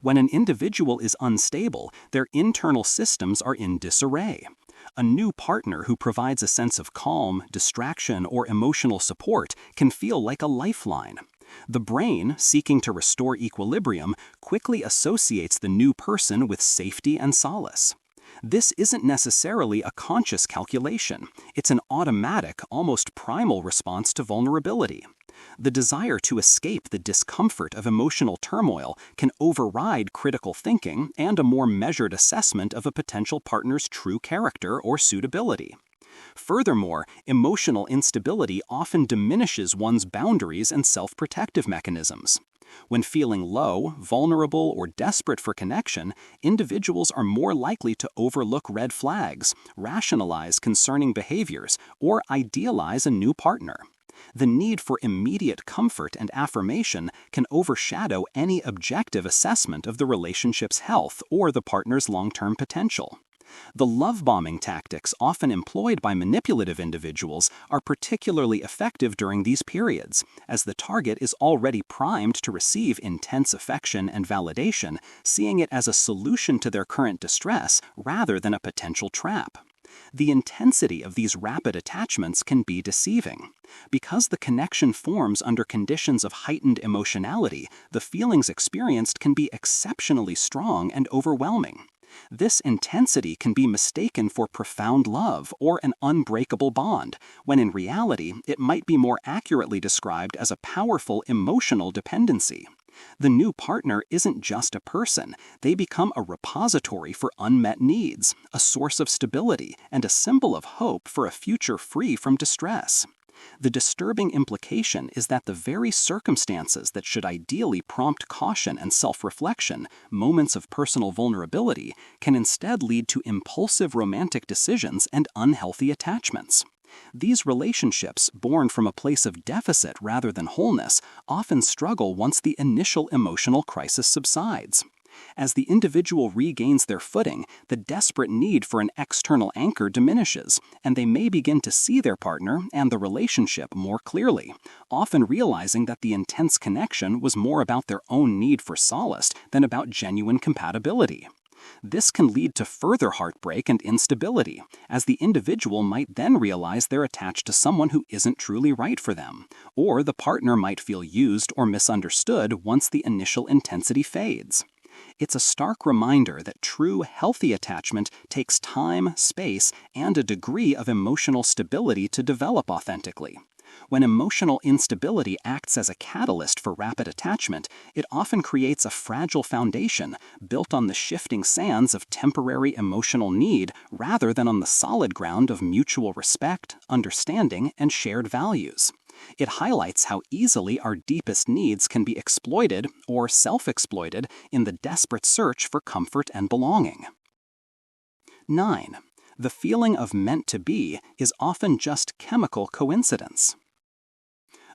When an individual is unstable, their internal systems are in disarray. A new partner who provides a sense of calm, distraction, or emotional support can feel like a lifeline. The brain, seeking to restore equilibrium, quickly associates the new person with safety and solace. This isn't necessarily a conscious calculation. It's an automatic, almost primal response to vulnerability. The desire to escape the discomfort of emotional turmoil can override critical thinking and a more measured assessment of a potential partner's true character or suitability. Furthermore, emotional instability often diminishes one's boundaries and self-protective mechanisms. When feeling low, vulnerable, or desperate for connection, individuals are more likely to overlook red flags, rationalize concerning behaviors, or idealize a new partner. The need for immediate comfort and affirmation can overshadow any objective assessment of the relationship's health or the partner's long-term potential. The love-bombing tactics often employed by manipulative individuals are particularly effective during these periods, as the target is already primed to receive intense affection and validation, seeing it as a solution to their current distress rather than a potential trap. The intensity of these rapid attachments can be deceiving. Because the connection forms under conditions of heightened emotionality, the feelings experienced can be exceptionally strong and overwhelming. This intensity can be mistaken for profound love or an unbreakable bond, when in reality it might be more accurately described as a powerful emotional dependency. The new partner isn't just a person, they become a repository for unmet needs, a source of stability, and a symbol of hope for a future free from distress. The disturbing implication is that the very circumstances that should ideally prompt caution and self-reflection, moments of personal vulnerability, can instead lead to impulsive romantic decisions and unhealthy attachments. These relationships, born from a place of deficit rather than wholeness, often struggle once the initial emotional crisis subsides. As the individual regains their footing, the desperate need for an external anchor diminishes, and they may begin to see their partner and the relationship more clearly, often realizing that the intense connection was more about their own need for solace than about genuine compatibility. This can lead to further heartbreak and instability, as the individual might then realize they're attached to someone who isn't truly right for them, or the partner might feel used or misunderstood once the initial intensity fades. It's a stark reminder that true, healthy attachment takes time, space, and a degree of emotional stability to develop authentically. When emotional instability acts as a catalyst for rapid attachment, it often creates a fragile foundation built on the shifting sands of temporary emotional need rather than on the solid ground of mutual respect, understanding, and shared values. It highlights how easily our deepest needs can be exploited or self-exploited in the desperate search for comfort and belonging. 9. The feeling of meant to be is often just chemical coincidence.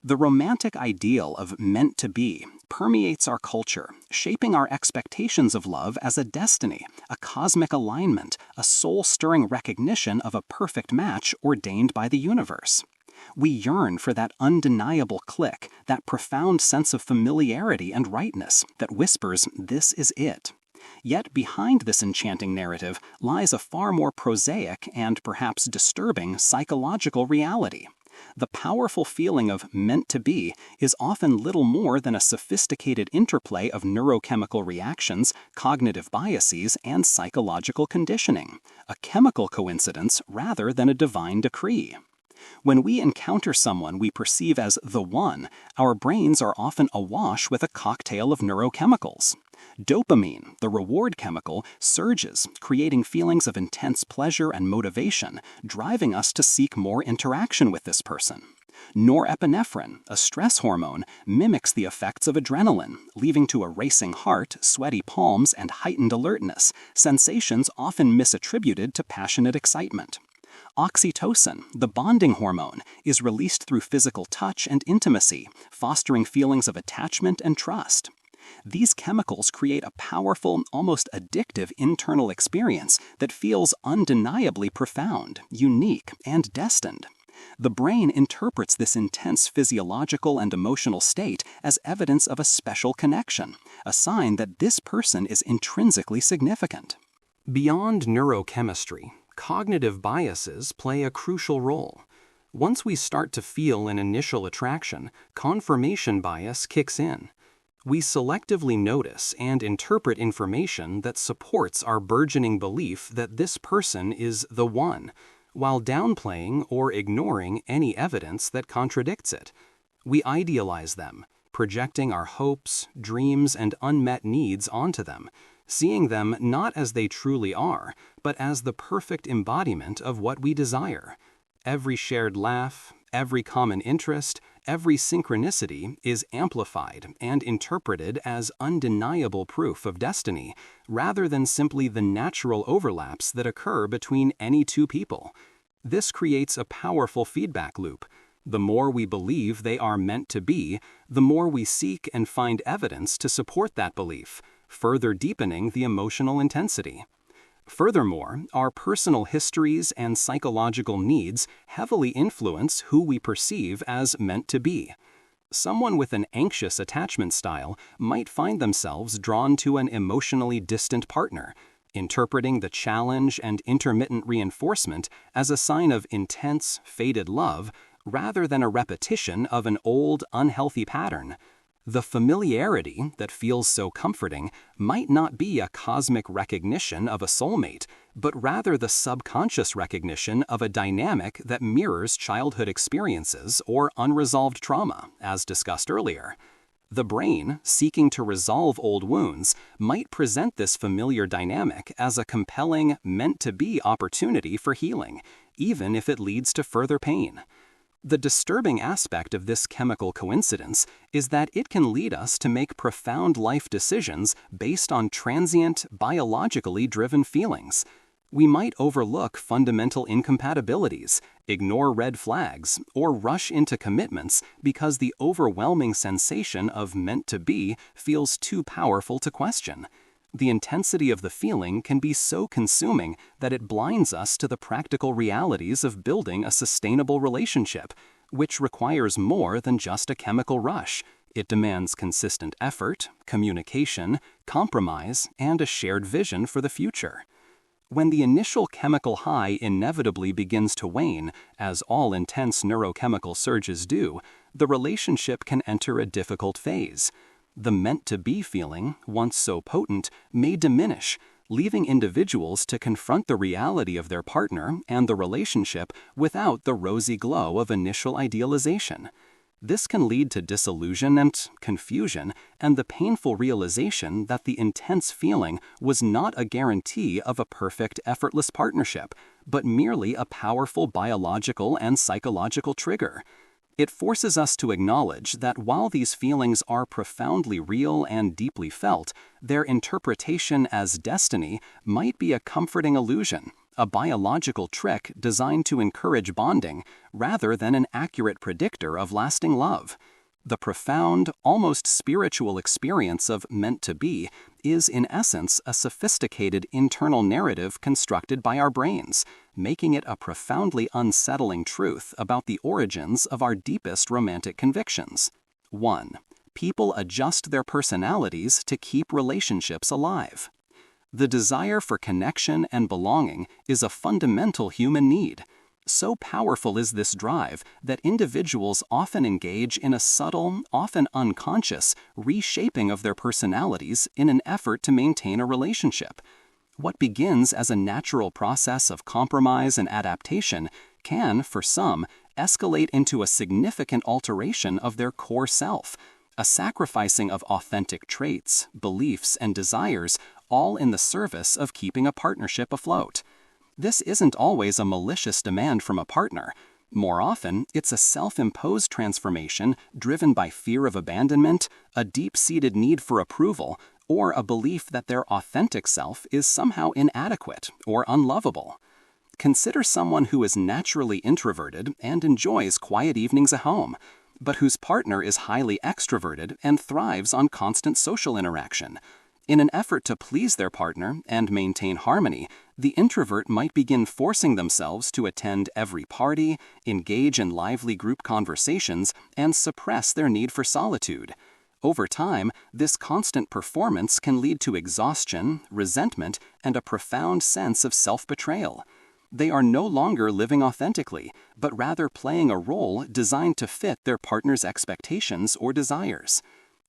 The romantic ideal of meant to be permeates our culture, shaping our expectations of love as a destiny, a cosmic alignment, a soul-stirring recognition of a perfect match ordained by the universe. We yearn for that undeniable click, that profound sense of familiarity and rightness that whispers, "This is it." Yet behind this enchanting narrative lies a far more prosaic and perhaps disturbing psychological reality. The powerful feeling of meant to be is often little more than a sophisticated interplay of neurochemical reactions, cognitive biases, and psychological conditioning, a chemical coincidence rather than a divine decree. When we encounter someone we perceive as the one, our brains are often awash with a cocktail of neurochemicals. Dopamine, the reward chemical, surges, creating feelings of intense pleasure and motivation, driving us to seek more interaction with this person. Norepinephrine, a stress hormone, mimics the effects of adrenaline, leading to a racing heart, sweaty palms, and heightened alertness, sensations often misattributed to passionate excitement. Oxytocin, the bonding hormone, is released through physical touch and intimacy, fostering feelings of attachment and trust. These chemicals create a powerful, almost addictive internal experience that feels undeniably profound, unique, and destined. The brain interprets this intense physiological and emotional state as evidence of a special connection, a sign that this person is intrinsically significant. Beyond neurochemistry, cognitive biases play a crucial role. Once we start to feel an initial attraction, confirmation bias kicks in. We selectively notice and interpret information that supports our burgeoning belief that this person is the one, while downplaying or ignoring any evidence that contradicts it. We idealize them, projecting our hopes, dreams, and unmet needs onto them, seeing them not as they truly are, but as the perfect embodiment of what we desire. Every shared laugh, every common interest, every synchronicity is amplified and interpreted as undeniable proof of destiny, rather than simply the natural overlaps that occur between any two people. This creates a powerful feedback loop. The more we believe they are meant to be, the more we seek and find evidence to support that belief, further deepening the emotional intensity. Furthermore, our personal histories and psychological needs heavily influence who we perceive as meant to be. Someone with an anxious attachment style might find themselves drawn to an emotionally distant partner, interpreting the challenge and intermittent reinforcement as a sign of intense, faded love rather than a repetition of an old, unhealthy pattern. The familiarity that feels so comforting might not be a cosmic recognition of a soulmate, but rather the subconscious recognition of a dynamic that mirrors childhood experiences or unresolved trauma, as discussed earlier. The brain, seeking to resolve old wounds, might present this familiar dynamic as a compelling, meant-to-be opportunity for healing, even if it leads to further pain. The disturbing aspect of this chemical coincidence is that it can lead us to make profound life decisions based on transient, biologically driven feelings. We might overlook fundamental incompatibilities, ignore red flags, or rush into commitments because the overwhelming sensation of meant to be feels too powerful to question. The intensity of the feeling can be so consuming that it blinds us to the practical realities of building a sustainable relationship, which requires more than just a chemical rush. It demands consistent effort, communication, compromise, and a shared vision for the future. When the initial chemical high inevitably begins to wane, as all intense neurochemical surges do, the relationship can enter a difficult phase. The meant-to-be feeling, once so potent, may diminish, leaving individuals to confront the reality of their partner and the relationship without the rosy glow of initial idealization. This can lead to disillusionment, confusion, and the painful realization that the intense feeling was not a guarantee of a perfect, effortless partnership, but merely a powerful biological and psychological trigger. It forces us to acknowledge that while these feelings are profoundly real and deeply felt, their interpretation as destiny might be a comforting illusion, a biological trick designed to encourage bonding rather than an accurate predictor of lasting love. The profound, almost spiritual experience of meant to be is in essence a sophisticated internal narrative constructed by our brains, making it a profoundly unsettling truth about the origins of our deepest romantic convictions. 1. People adjust their personalities to keep relationships alive. The desire for connection and belonging is a fundamental human need. So powerful is this drive that individuals often engage in a subtle, often unconscious, reshaping of their personalities in an effort to maintain a relationship. What begins as a natural process of compromise and adaptation can, for some, escalate into a significant alteration of their core self, a sacrificing of authentic traits, beliefs, and desires, all in the service of keeping a partnership afloat. This isn't always a malicious demand from a partner. More often, it's a self-imposed transformation driven by fear of abandonment, a deep-seated need for approval, or a belief that their authentic self is somehow inadequate or unlovable. Consider someone who is naturally introverted and enjoys quiet evenings at home, but whose partner is highly extroverted and thrives on constant social interaction. In an effort to please their partner and maintain harmony, the introvert might begin forcing themselves to attend every party, engage in lively group conversations, and suppress their need for solitude. Over time, this constant performance can lead to exhaustion, resentment, and a profound sense of self-betrayal. They are no longer living authentically, but rather playing a role designed to fit their partner's expectations or desires.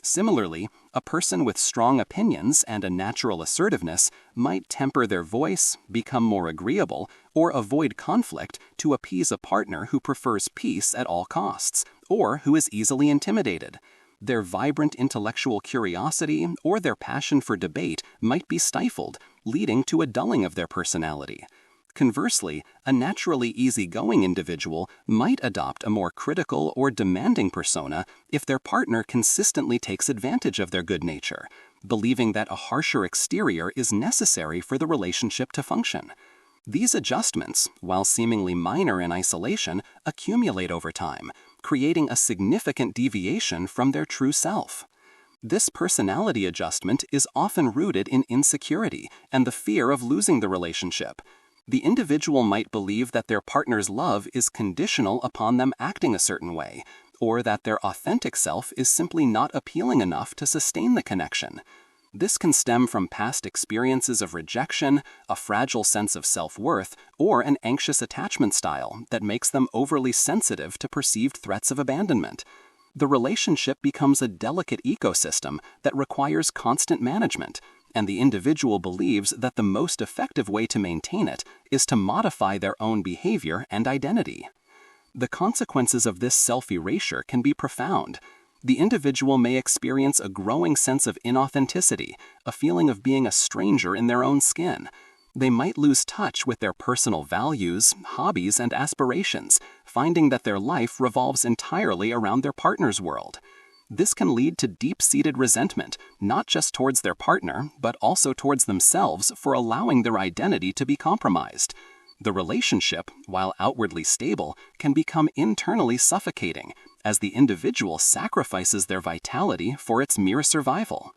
Similarly, a person with strong opinions and a natural assertiveness might temper their voice, become more agreeable, or avoid conflict to appease a partner who prefers peace at all costs, or who is easily intimidated. Their vibrant intellectual curiosity or their passion for debate might be stifled, leading to a dulling of their personality. Conversely, a naturally easygoing individual might adopt a more critical or demanding persona if their partner consistently takes advantage of their good nature, believing that a harsher exterior is necessary for the relationship to function. These adjustments, while seemingly minor in isolation, accumulate over time, creating a significant deviation from their true self. This personality adjustment is often rooted in insecurity and the fear of losing the relationship. The individual might believe that their partner's love is conditional upon them acting a certain way, or that their authentic self is simply not appealing enough to sustain the connection. This can stem from past experiences of rejection, a fragile sense of self-worth, or an anxious attachment style that makes them overly sensitive to perceived threats of abandonment. The relationship becomes a delicate ecosystem that requires constant management, and the individual believes that the most effective way to maintain it is to modify their own behavior and identity. The consequences of this self-erasure can be profound. The individual may experience a growing sense of inauthenticity, a feeling of being a stranger in their own skin. They might lose touch with their personal values, hobbies, and aspirations, finding that their life revolves entirely around their partner's world. This can lead to deep-seated resentment, not just towards their partner, but also towards themselves for allowing their identity to be compromised. The relationship, while outwardly stable, can become internally suffocating, as the individual sacrifices their vitality for its mere survival.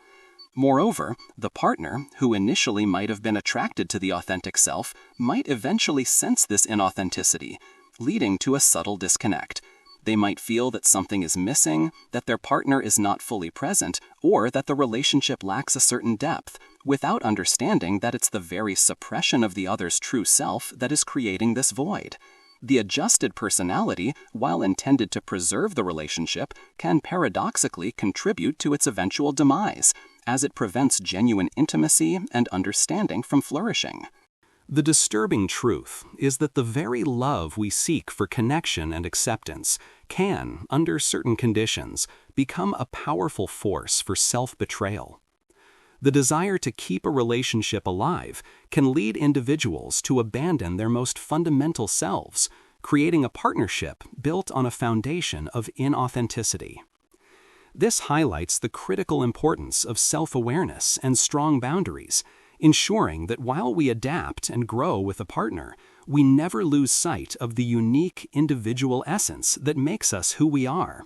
Moreover, the partner, who initially might have been attracted to the authentic self, might eventually sense this inauthenticity, leading to a subtle disconnect. They might feel that something is missing, that their partner is not fully present, or that the relationship lacks a certain depth, without understanding that it's the very suppression of the other's true self that is creating this void. The adjusted personality, while intended to preserve the relationship, can paradoxically contribute to its eventual demise, as it prevents genuine intimacy and understanding from flourishing. The disturbing truth is that the very love we seek for connection and acceptance can, under certain conditions, become a powerful force for self-betrayal. The desire to keep a relationship alive can lead individuals to abandon their most fundamental selves, creating a partnership built on a foundation of inauthenticity. This highlights the critical importance of self-awareness and strong boundaries, ensuring that while we adapt and grow with a partner, we never lose sight of the unique individual essence that makes us who we are.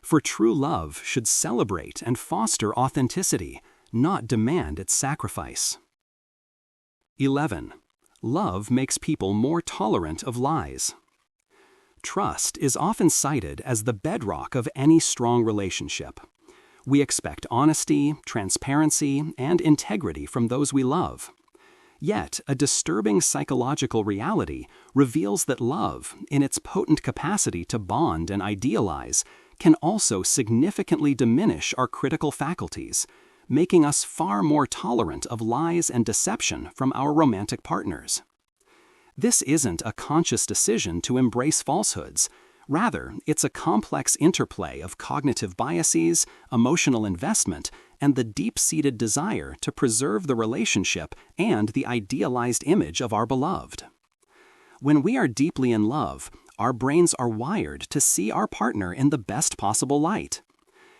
For true love should celebrate and foster authenticity, not demand its sacrifice. 11. Love makes people more tolerant of lies. Trust is often cited as the bedrock of any strong relationship. We expect honesty, transparency, and integrity from those we love. Yet, a disturbing psychological reality reveals that love, in its potent capacity to bond and idealize, can also significantly diminish our critical faculties, making us far more tolerant of lies and deception from our romantic partners. This isn't a conscious decision to embrace falsehoods. Rather, it's a complex interplay of cognitive biases, emotional investment, and the deep-seated desire to preserve the relationship and the idealized image of our beloved. When we are deeply in love, our brains are wired to see our partner in the best possible light.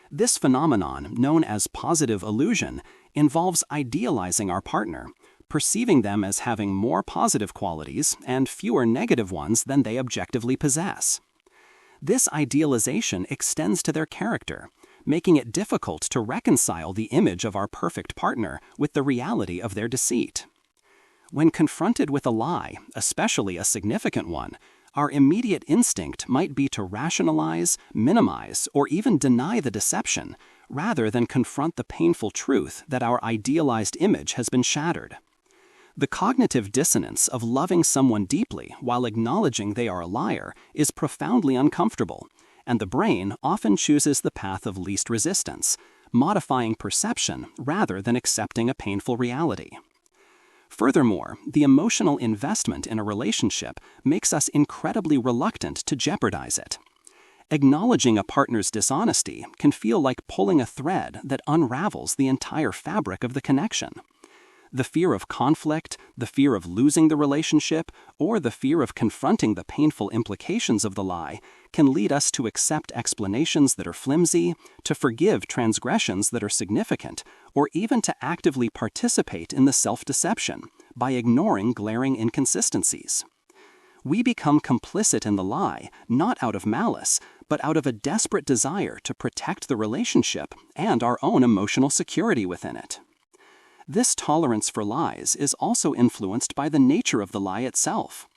This phenomenon, known as positive illusion, involves idealizing our partner, perceiving them as having more positive qualities and fewer negative ones than they objectively possess. This idealization extends to their character, making it difficult to reconcile the image of our perfect partner with the reality of their deceit. When confronted with a lie, especially a significant one, our immediate instinct might be to rationalize, minimize, or even deny the deception, rather than confront the painful truth that our idealized image has been shattered. The cognitive dissonance of loving someone deeply while acknowledging they are a liar is profoundly uncomfortable, and the brain often chooses the path of least resistance, modifying perception rather than accepting a painful reality. Furthermore, the emotional investment in a relationship makes us incredibly reluctant to jeopardize it. Acknowledging a partner's dishonesty can feel like pulling a thread that unravels the entire fabric of the connection. The fear of conflict, the fear of losing the relationship, or the fear of confronting the painful implications of the lie can lead us to accept explanations that are flimsy, to forgive transgressions that are significant, or even to actively participate in the self-deception by ignoring glaring inconsistencies. We become complicit in the lie, not out of malice, but out of a desperate desire to protect the relationship and our own emotional security within it. This tolerance for lies is also influenced by the nature of the lie itself.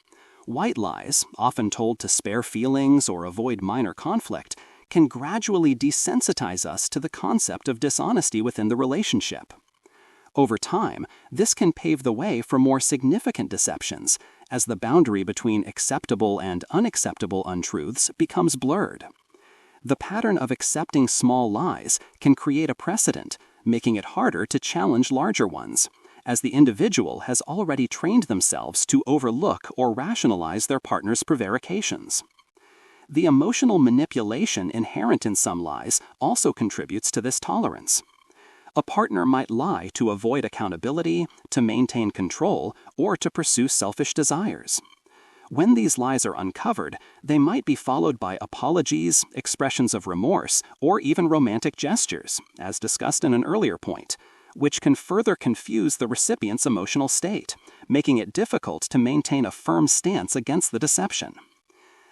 White lies, often told to spare feelings or avoid minor conflict, can gradually desensitize us to the concept of dishonesty within the relationship. Over time, this can pave the way for more significant deceptions, as the boundary between acceptable and unacceptable untruths becomes blurred. The pattern of accepting small lies can create a precedent, making it harder to challenge larger ones, as the individual has already trained themselves to overlook or rationalize their partner's prevarications. The emotional manipulation inherent in some lies also contributes to this tolerance. A partner might lie to avoid accountability, to maintain control, or to pursue selfish desires. When these lies are uncovered, they might be followed by apologies, expressions of remorse, or even romantic gestures, as discussed in an earlier point, which can further confuse the recipient's emotional state, making it difficult to maintain a firm stance against the deception.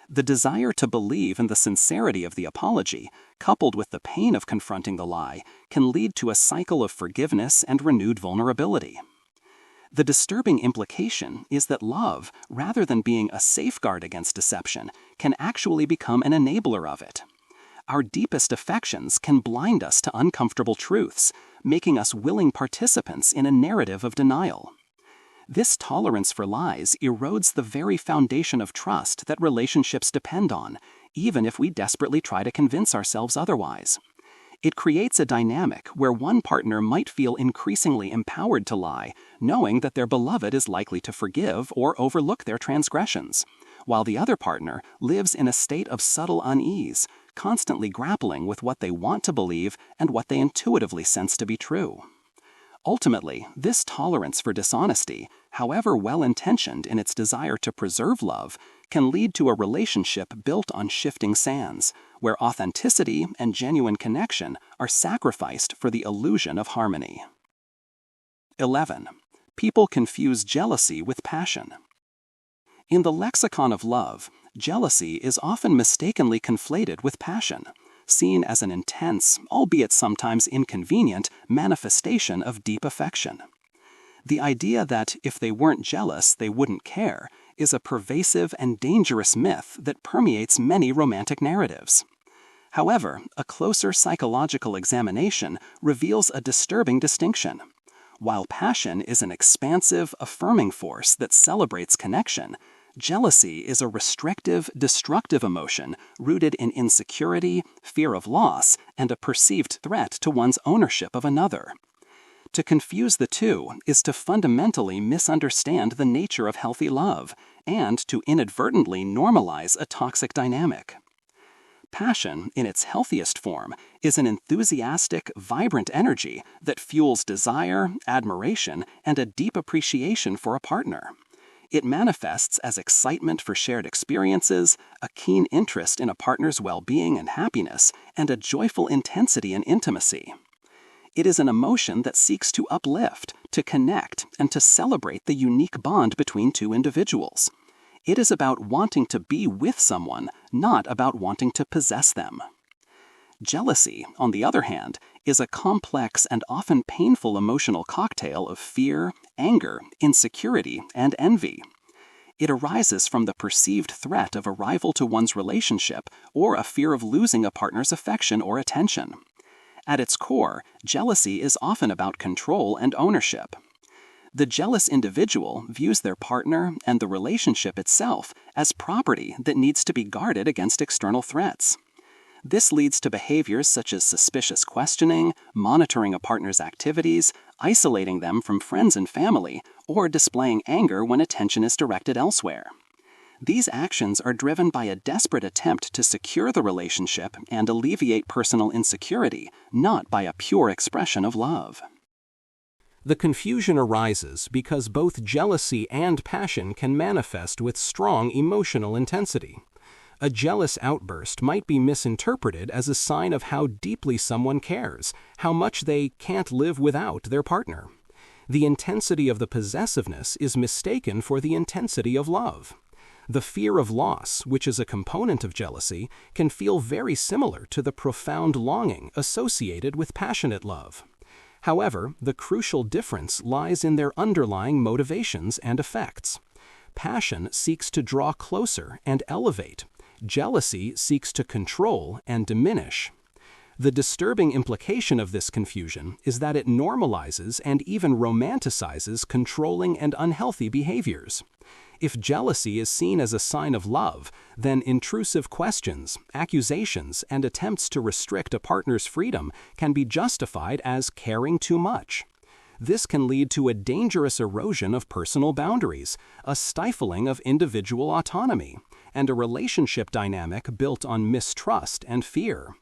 The desire to believe in the sincerity of the apology, coupled with the pain of confronting the lie, can lead to a cycle of forgiveness and renewed vulnerability. The disturbing implication is that love, rather than being a safeguard against deception, can actually become an enabler of it. Our deepest affections can blind us to uncomfortable truths, making us willing participants in a narrative of denial. This tolerance for lies erodes the very foundation of trust that relationships depend on, even if we desperately try to convince ourselves otherwise. It creates a dynamic where one partner might feel increasingly empowered to lie, knowing that their beloved is likely to forgive or overlook their transgressions, while the other partner lives in a state of subtle unease, constantly grappling with what they want to believe and what they intuitively sense to be true. Ultimately, this tolerance for dishonesty, however well-intentioned in its desire to preserve love, can lead to a relationship built on shifting sands, where authenticity and genuine connection are sacrificed for the illusion of harmony. 11. People confuse jealousy with passion. In the lexicon of love, jealousy is often mistakenly conflated with passion, seen as an intense, albeit sometimes inconvenient, manifestation of deep affection. The idea that if they weren't jealous, they wouldn't care is a pervasive and dangerous myth that permeates many romantic narratives. However, a closer psychological examination reveals a disturbing distinction. While passion is an expansive, affirming force that celebrates connection, jealousy is a restrictive, destructive emotion rooted in insecurity, fear of loss, and a perceived threat to one's ownership of another. To confuse the two is to fundamentally misunderstand the nature of healthy love and to inadvertently normalize a toxic dynamic. Passion, in its healthiest form, is an enthusiastic, vibrant energy that fuels desire, admiration, and a deep appreciation for a partner. It manifests as excitement for shared experiences, a keen interest in a partner's well-being and happiness, and a joyful intensity in intimacy. It is an emotion that seeks to uplift, to connect, and to celebrate the unique bond between two individuals. It is about wanting to be with someone, not about wanting to possess them. Jealousy, on the other hand, is a complex and often painful emotional cocktail of fear, anger, insecurity, and envy. It arises from the perceived threat of a rival to one's relationship or a fear of losing a partner's affection or attention. At its core, jealousy is often about control and ownership. The jealous individual views their partner and the relationship itself as property that needs to be guarded against external threats. This leads to behaviors such as suspicious questioning, monitoring a partner's activities, isolating them from friends and family, or displaying anger when attention is directed elsewhere. These actions are driven by a desperate attempt to secure the relationship and alleviate personal insecurity, not by a pure expression of love. The confusion arises because both jealousy and passion can manifest with strong emotional intensity. A jealous outburst might be misinterpreted as a sign of how deeply someone cares, how much they can't live without their partner. The intensity of the possessiveness is mistaken for the intensity of love. The fear of loss, which is a component of jealousy, can feel very similar to the profound longing associated with passionate love. However, the crucial difference lies in their underlying motivations and effects. Passion seeks to draw closer and elevate. Jealousy seeks to control and diminish. The disturbing implication of this confusion is that it normalizes and even romanticizes controlling and unhealthy behaviors. If jealousy is seen as a sign of love, then intrusive questions, accusations, and attempts to restrict a partner's freedom can be justified as caring too much. This can lead to a dangerous erosion of personal boundaries, a stifling of individual autonomy, and a relationship dynamic built on mistrust and fear.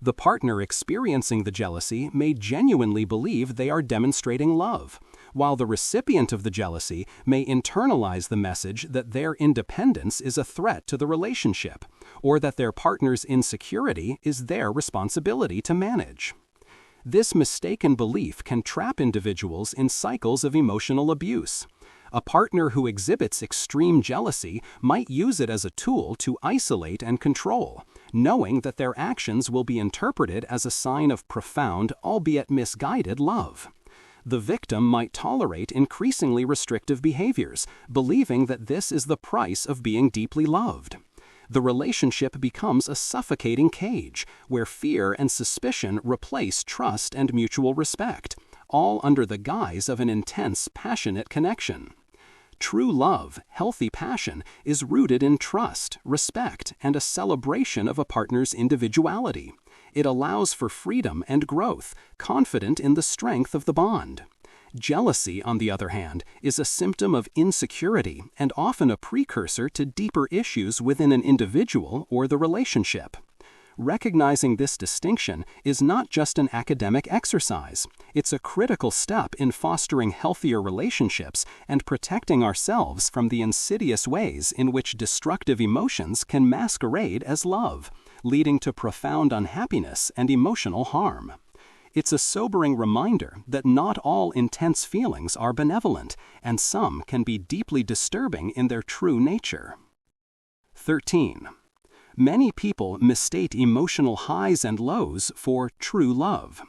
The partner experiencing the jealousy may genuinely believe they are demonstrating love, while the recipient of the jealousy may internalize the message that their independence is a threat to the relationship, or that their partner's insecurity is their responsibility to manage. This mistaken belief can trap individuals in cycles of emotional abuse. A partner who exhibits extreme jealousy might use it as a tool to isolate and control, knowing that their actions will be interpreted as a sign of profound, albeit misguided, love. The victim might tolerate increasingly restrictive behaviors, believing that this is the price of being deeply loved. The relationship becomes a suffocating cage, where fear and suspicion replace trust and mutual respect, all under the guise of an intense, passionate connection. True love, healthy passion, is rooted in trust, respect, and a celebration of a partner's individuality. It allows for freedom and growth, confident in the strength of the bond. Jealousy, on the other hand, is a symptom of insecurity and often a precursor to deeper issues within an individual or the relationship. Recognizing this distinction is not just an academic exercise. It's a critical step in fostering healthier relationships and protecting ourselves from the insidious ways in which destructive emotions can masquerade as love, leading to profound unhappiness and emotional harm. It's a sobering reminder that not all intense feelings are benevolent, and some can be deeply disturbing in their true nature. 13. Many people mistake emotional highs and lows for true love.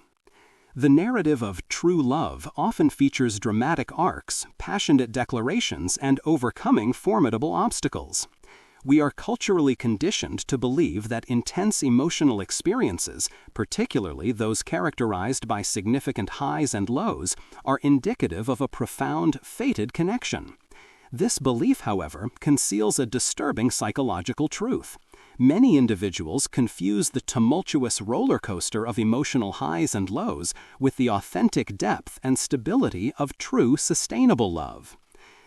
The narrative of true love often features dramatic arcs, passionate declarations, and overcoming formidable obstacles. We are culturally conditioned to believe that intense emotional experiences, particularly those characterized by significant highs and lows, are indicative of a profound, fated connection. This belief, however, conceals a disturbing psychological truth. Many individuals confuse the tumultuous roller coaster of emotional highs and lows with the authentic depth and stability of true, sustainable love.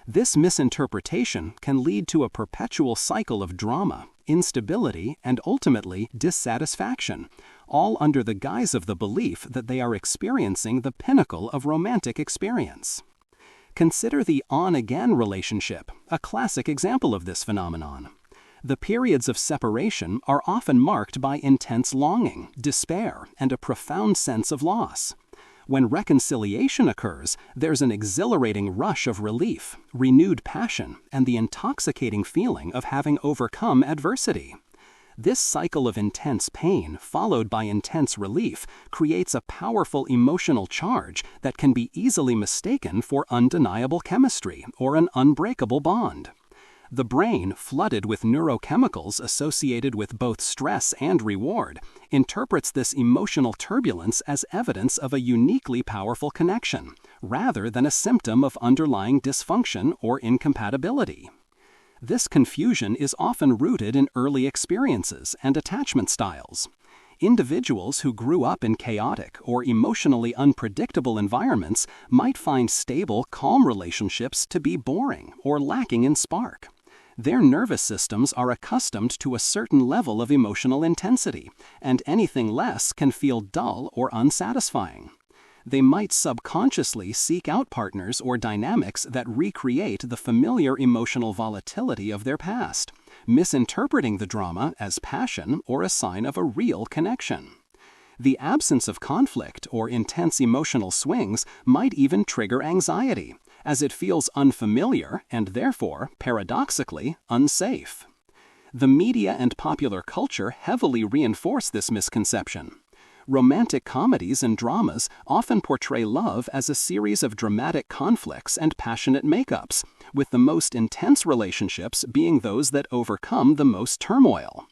This misinterpretation can lead to a perpetual cycle of drama, instability, and ultimately dissatisfaction, all under the guise of the belief that they are experiencing the pinnacle of romantic experience. Consider the on-again relationship, a classic example of this phenomenon. The periods of separation are often marked by intense longing, despair, and a profound sense of loss. When reconciliation occurs, there's an exhilarating rush of relief, renewed passion, and the intoxicating feeling of having overcome adversity. This cycle of intense pain, followed by intense relief, creates a powerful emotional charge that can be easily mistaken for undeniable chemistry or an unbreakable bond. The brain, flooded with neurochemicals associated with both stress and reward, interprets this emotional turbulence as evidence of a uniquely powerful connection, rather than a symptom of underlying dysfunction or incompatibility. This confusion is often rooted in early experiences and attachment styles. Individuals who grew up in chaotic or emotionally unpredictable environments might find stable, calm relationships to be boring or lacking in spark. Their nervous systems are accustomed to a certain level of emotional intensity, and anything less can feel dull or unsatisfying. They might subconsciously seek out partners or dynamics that recreate the familiar emotional volatility of their past, misinterpreting the drama as passion or a sign of a real connection. The absence of conflict or intense emotional swings might even trigger anxiety, as it feels unfamiliar and therefore, paradoxically, unsafe. The media and popular culture heavily reinforce this misconception. Romantic comedies and dramas often portray love as a series of dramatic conflicts and passionate makeups, with the most intense relationships being those that overcome the most turmoil.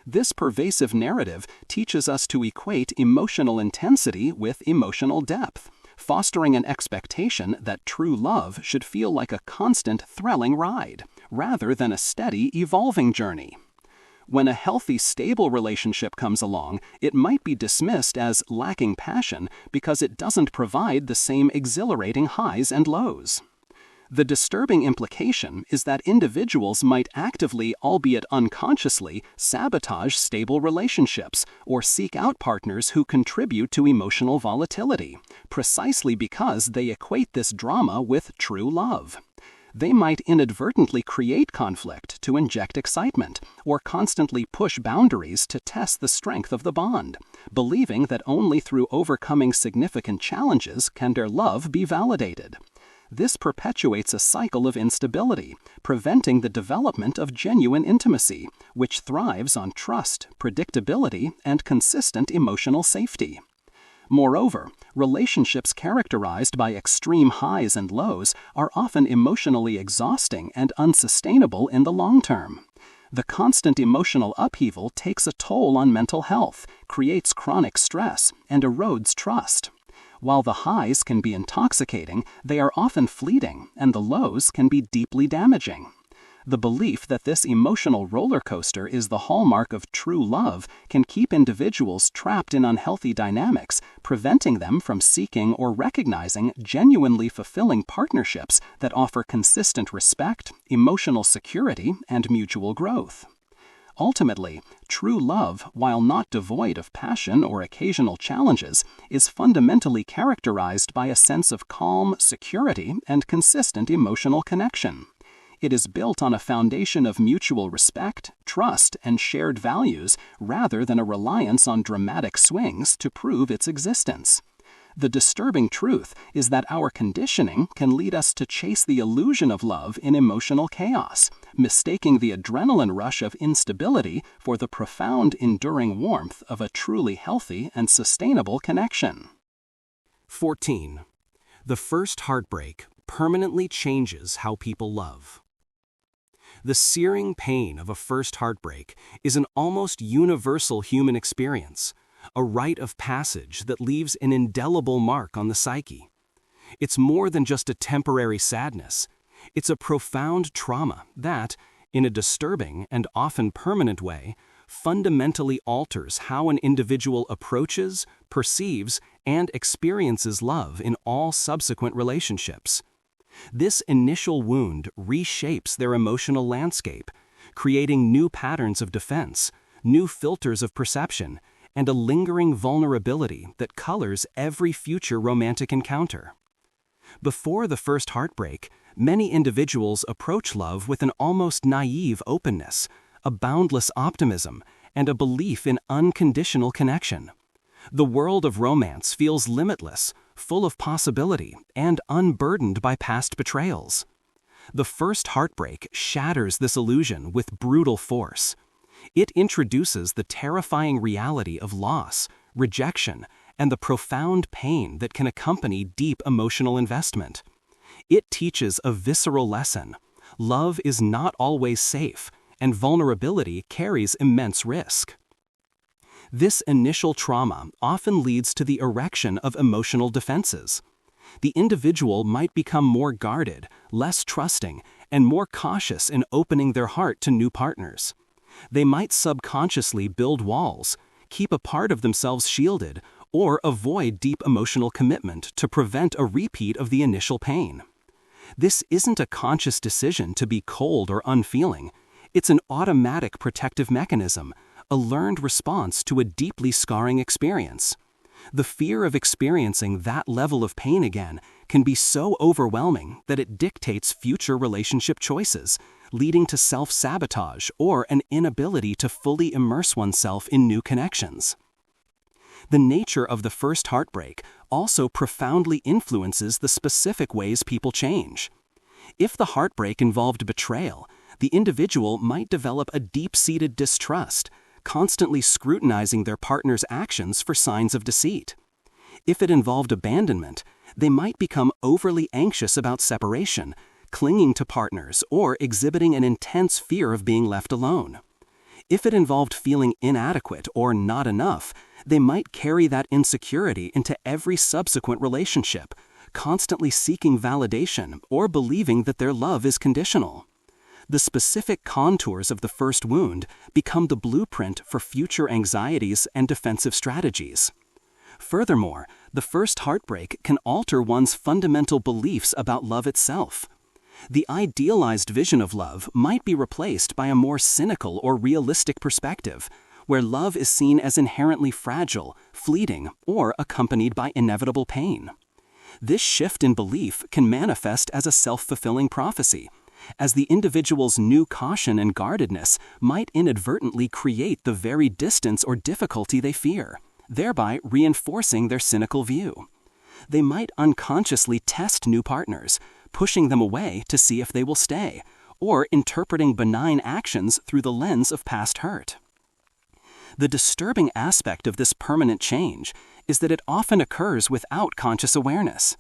This pervasive narrative teaches us to equate emotional intensity with emotional depth, fostering an expectation that true love should feel like a constant, thrilling ride, rather than a steady, evolving journey. When a healthy, stable relationship comes along, it might be dismissed as lacking passion because it doesn't provide the same exhilarating highs and lows. The disturbing implication is that individuals might actively, albeit unconsciously, sabotage stable relationships or seek out partners who contribute to emotional volatility, precisely because they equate this drama with true love. They might inadvertently create conflict to inject excitement, or constantly push boundaries to test the strength of the bond, believing that only through overcoming significant challenges can their love be validated. This perpetuates a cycle of instability, preventing the development of genuine intimacy, which thrives on trust, predictability, and consistent emotional safety. Moreover, relationships characterized by extreme highs and lows are often emotionally exhausting and unsustainable in the long term. The constant emotional upheaval takes a toll on mental health, creates chronic stress, and erodes trust. While the highs can be intoxicating, they are often fleeting, and the lows can be deeply damaging. The belief that this emotional roller coaster is the hallmark of true love can keep individuals trapped in unhealthy dynamics, preventing them from seeking or recognizing genuinely fulfilling partnerships that offer consistent respect, emotional security, and mutual growth. Ultimately, true love, while not devoid of passion or occasional challenges, is fundamentally characterized by a sense of calm, security, and consistent emotional connection. It is built on a foundation of mutual respect, trust, and shared values rather than a reliance on dramatic swings to prove its existence. The disturbing truth is that our conditioning can lead us to chase the illusion of love in emotional chaos, mistaking the adrenaline rush of instability for the profound, enduring warmth of a truly healthy and sustainable connection. 14. The first heartbreak permanently changes how people love. The searing pain of a first heartbreak is an almost universal human experience, a rite of passage that leaves an indelible mark on the psyche. It's more than just a temporary sadness. It's a profound trauma that, in a disturbing and often permanent way, fundamentally alters how an individual approaches, perceives, and experiences love in all subsequent relationships. This initial wound reshapes their emotional landscape, creating new patterns of defense, new filters of perception, and a lingering vulnerability that colors every future romantic encounter. Before the first heartbreak, many individuals approach love with an almost naive openness, a boundless optimism, and a belief in unconditional connection. The world of romance feels limitless, full of possibility, and unburdened by past betrayals. The first heartbreak shatters this illusion with brutal force. It introduces the terrifying reality of loss, rejection, and the profound pain that can accompany deep emotional investment. It teaches a visceral lesson. Love is not always safe, and vulnerability carries immense risk. This initial trauma often leads to the erection of emotional defenses. The individual might become more guarded, less trusting, and more cautious in opening their heart to new partners. They might subconsciously build walls, keep a part of themselves shielded, or avoid deep emotional commitment to prevent a repeat of the initial pain. This isn't a conscious decision to be cold or unfeeling. It's an automatic protective mechanism, a learned response to a deeply scarring experience. The fear of experiencing that level of pain again can be so overwhelming that it dictates future relationship choices, leading to self-sabotage or an inability to fully immerse oneself in new connections. The nature of the first heartbreak also profoundly influences the specific ways people change. If the heartbreak involved betrayal, the individual might develop a deep-seated distrust, constantly scrutinizing their partner's actions for signs of deceit. If it involved abandonment, they might become overly anxious about separation, clinging to partners, or exhibiting an intense fear of being left alone. If it involved feeling inadequate or not enough, they might carry that insecurity into every subsequent relationship, constantly seeking validation or believing that their love is conditional. The specific contours of the first wound become the blueprint for future anxieties and defensive strategies. Furthermore, the first heartbreak can alter one's fundamental beliefs about love itself. The idealized vision of love might be replaced by a more cynical or realistic perspective, where love is seen as inherently fragile, fleeting, or accompanied by inevitable pain. This shift in belief can manifest as a self-fulfilling prophecy, as the individual's new caution and guardedness might inadvertently create the very distance or difficulty they fear, thereby reinforcing their cynical view. They might unconsciously test new partners, pushing them away to see if they will stay, or interpreting benign actions through the lens of past hurt. The disturbing aspect of this permanent change is that it often occurs without conscious awareness.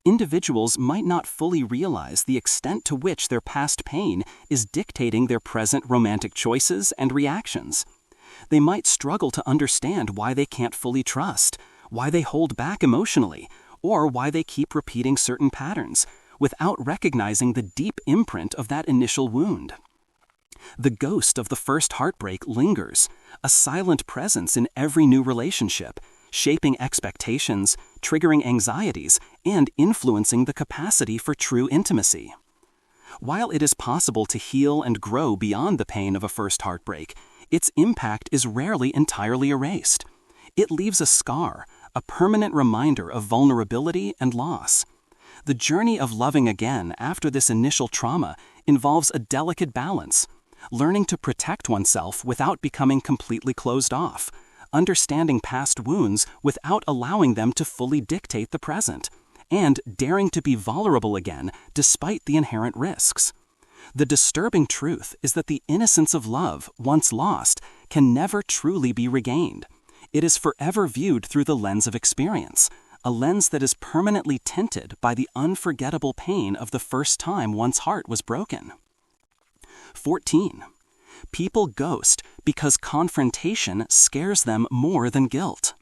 Individuals might not fully realize the extent to which their past pain is dictating their present romantic choices and reactions. They might struggle to understand why they can't fully trust, why they hold back emotionally, or why they keep repeating certain patterns, without recognizing the deep imprint of that initial wound. The ghost of the first heartbreak lingers, a silent presence in every new relationship, shaping expectations, triggering anxieties, and influencing the capacity for true intimacy. While it is possible to heal and grow beyond the pain of a first heartbreak, its impact is rarely entirely erased. It leaves a scar, a permanent reminder of vulnerability and loss. The journey of loving again after this initial trauma involves a delicate balance, learning to protect oneself without becoming completely closed off, understanding past wounds without allowing them to fully dictate the present, and daring to be vulnerable again despite the inherent risks. The disturbing truth is that the innocence of love, once lost, can never truly be regained. It is forever viewed through the lens of experience, a lens that is permanently tinted by the unforgettable pain of the first time one's heart was broken. 14. People ghost because confrontation scares them more than guilt.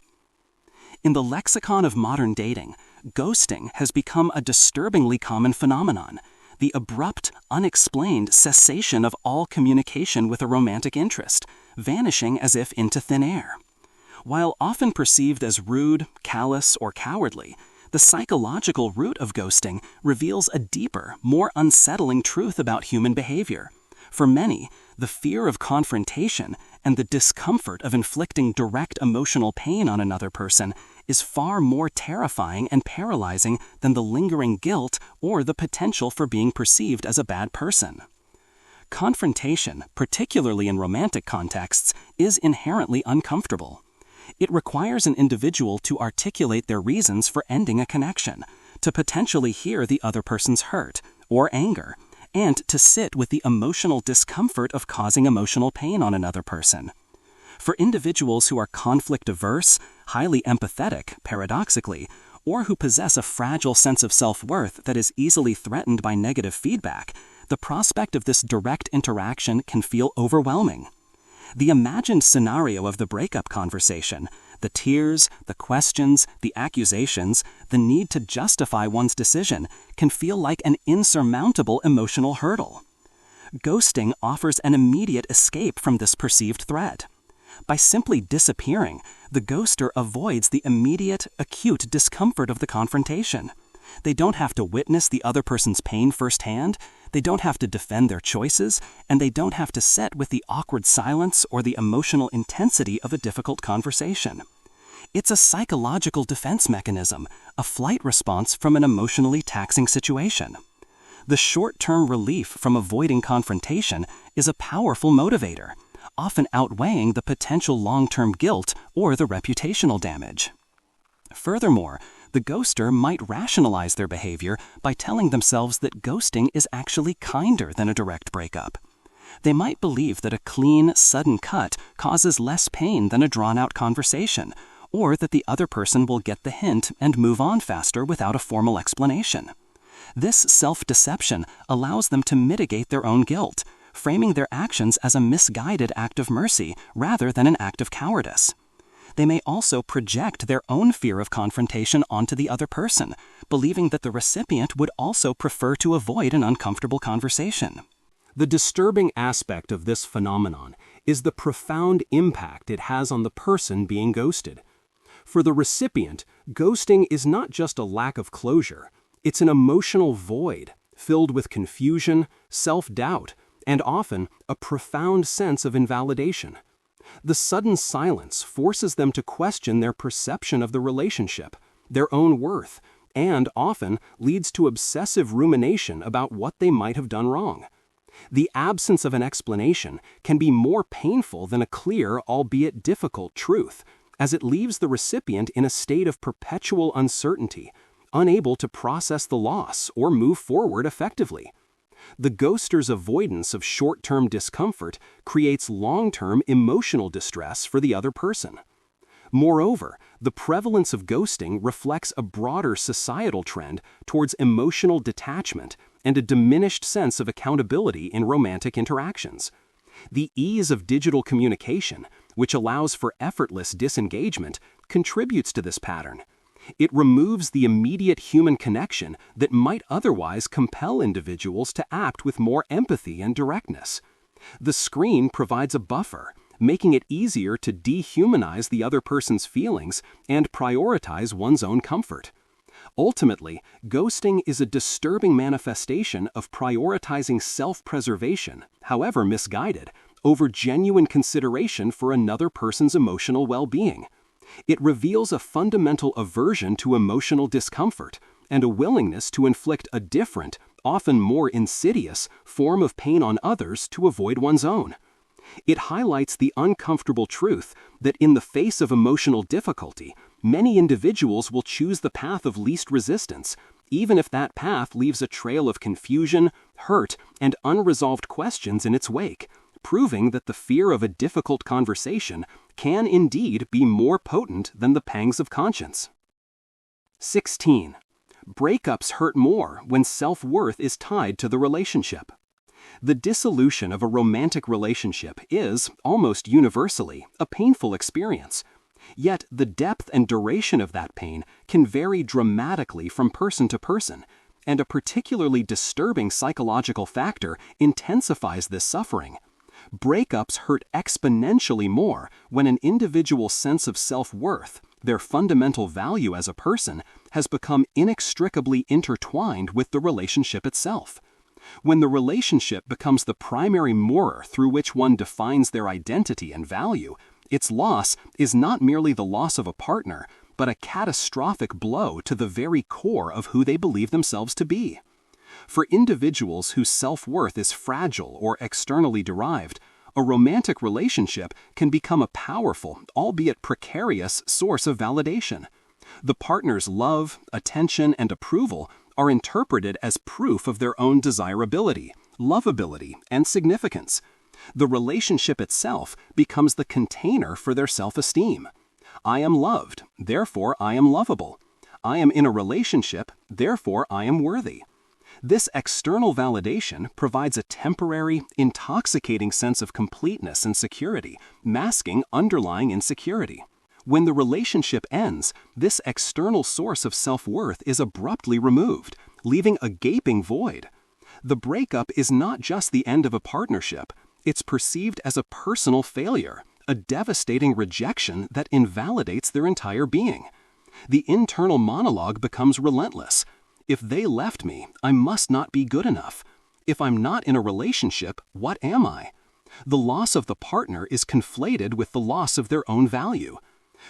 In the lexicon of modern dating, ghosting has become a disturbingly common phenomenon, the abrupt, unexplained cessation of all communication with a romantic interest, vanishing as if into thin air. While often perceived as rude, callous, or cowardly, the psychological root of ghosting reveals a deeper, more unsettling truth about human behavior. For many, the fear of confrontation and the discomfort of inflicting direct emotional pain on another person is far more terrifying and paralyzing than the lingering guilt or the potential for being perceived as a bad person. Confrontation, particularly in romantic contexts, is inherently uncomfortable. It requires an individual to articulate their reasons for ending a connection, to potentially hear the other person's hurt or anger, and to sit with the emotional discomfort of causing emotional pain on another person. For individuals who are conflict-averse, highly empathetic, paradoxically, or who possess a fragile sense of self-worth that is easily threatened by negative feedback, the prospect of this direct interaction can feel overwhelming. The imagined scenario of the breakup conversation, the tears, the questions, the accusations, the need to justify one's decision, can feel like an insurmountable emotional hurdle. Ghosting offers an immediate escape from this perceived threat. By simply disappearing, the ghoster avoids the immediate, acute discomfort of the confrontation. They don't have to witness the other person's pain firsthand, they don't have to defend their choices, and they don't have to sit with the awkward silence or the emotional intensity of a difficult conversation. It's a psychological defense mechanism, a flight response from an emotionally taxing situation. The short-term relief from avoiding confrontation is a powerful motivator, often outweighing the potential long-term guilt or the reputational damage. Furthermore, the ghoster might rationalize their behavior by telling themselves that ghosting is actually kinder than a direct breakup. They might believe that a clean, sudden cut causes less pain than a drawn-out conversation, or that the other person will get the hint and move on faster without a formal explanation. This self-deception allows them to mitigate their own guilt, framing their actions as a misguided act of mercy rather than an act of cowardice. They may also project their own fear of confrontation onto the other person, believing that the recipient would also prefer to avoid an uncomfortable conversation. The disturbing aspect of this phenomenon is the profound impact it has on the person being ghosted. For the recipient, ghosting is not just a lack of closure, it's an emotional void filled with confusion, self-doubt, and often a profound sense of invalidation. The sudden silence forces them to question their perception of the relationship, their own worth, and often leads to obsessive rumination about what they might have done wrong. The absence of an explanation can be more painful than a clear, albeit difficult, truth, as it leaves the recipient in a state of perpetual uncertainty, unable to process the loss or move forward effectively. The ghoster's avoidance of short-term discomfort creates long-term emotional distress for the other person. Moreover, the prevalence of ghosting reflects a broader societal trend towards emotional detachment and a diminished sense of accountability in romantic interactions. The ease of digital communication, which allows for effortless disengagement, contributes to this pattern. It removes the immediate human connection that might otherwise compel individuals to act with more empathy and directness. The screen provides a buffer, making it easier to dehumanize the other person's feelings and prioritize one's own comfort. Ultimately, ghosting is a disturbing manifestation of prioritizing self-preservation, however misguided, over genuine consideration for another person's emotional well-being. It reveals a fundamental aversion to emotional discomfort and a willingness to inflict a different, often more insidious, form of pain on others to avoid one's own. It highlights the uncomfortable truth that in the face of emotional difficulty, many individuals will choose the path of least resistance, even if that path leaves a trail of confusion, hurt, and unresolved questions in its wake, proving that the fear of a difficult conversation can indeed be more potent than the pangs of conscience. 16. Breakups hurt more when self-worth is tied to the relationship. The dissolution of a romantic relationship is, almost universally, a painful experience. Yet the depth and duration of that pain can vary dramatically from person to person, and a particularly disturbing psychological factor intensifies this suffering. Breakups hurt exponentially more when an individual's sense of self-worth, their fundamental value as a person, has become inextricably intertwined with the relationship itself. When the relationship becomes the primary mirror through which one defines their identity and value, its loss is not merely the loss of a partner, but a catastrophic blow to the very core of who they believe themselves to be. For individuals whose self-worth is fragile or externally derived, a romantic relationship can become a powerful, albeit precarious, source of validation. The partner's love, attention, and approval are interpreted as proof of their own desirability, lovability, and significance. The relationship itself becomes the container for their self-esteem. I am loved, therefore I am lovable. I am in a relationship, therefore I am worthy. This external validation provides a temporary, intoxicating sense of completeness and security, masking underlying insecurity. When the relationship ends, this external source of self-worth is abruptly removed, leaving a gaping void. The breakup is not just the end of a partnership, it's perceived as a personal failure, a devastating rejection that invalidates their entire being. The internal monologue becomes relentless. If they left me, I must not be good enough. If I'm not in a relationship, what am I? The loss of the partner is conflated with the loss of their own value.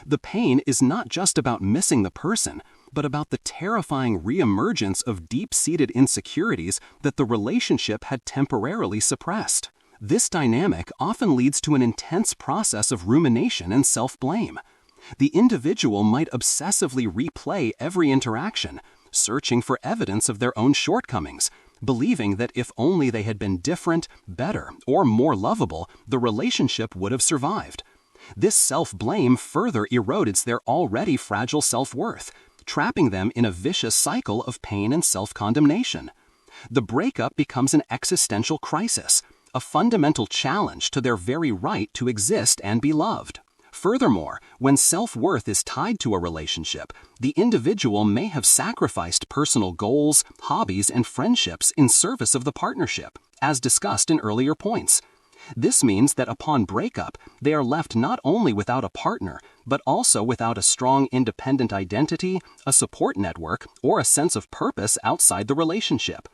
The pain is not just about missing the person, but about the terrifying reemergence of deep-seated insecurities that the relationship had temporarily suppressed. This dynamic often leads to an intense process of rumination and self-blame. The individual might obsessively replay every interaction, searching for evidence of their own shortcomings, believing that if only they had been different, better, or more lovable, the relationship would have survived. This self-blame further erodes their already fragile self-worth, trapping them in a vicious cycle of pain and self-condemnation. The breakup becomes an existential crisis, a fundamental challenge to their very right to exist and be loved. Furthermore, when self-worth is tied to a relationship, the individual may have sacrificed personal goals, hobbies, and friendships in service of the partnership, as discussed in earlier points. This means that upon breakup, they are left not only without a partner, but also without a strong independent identity, a support network, or a sense of purpose outside the relationship.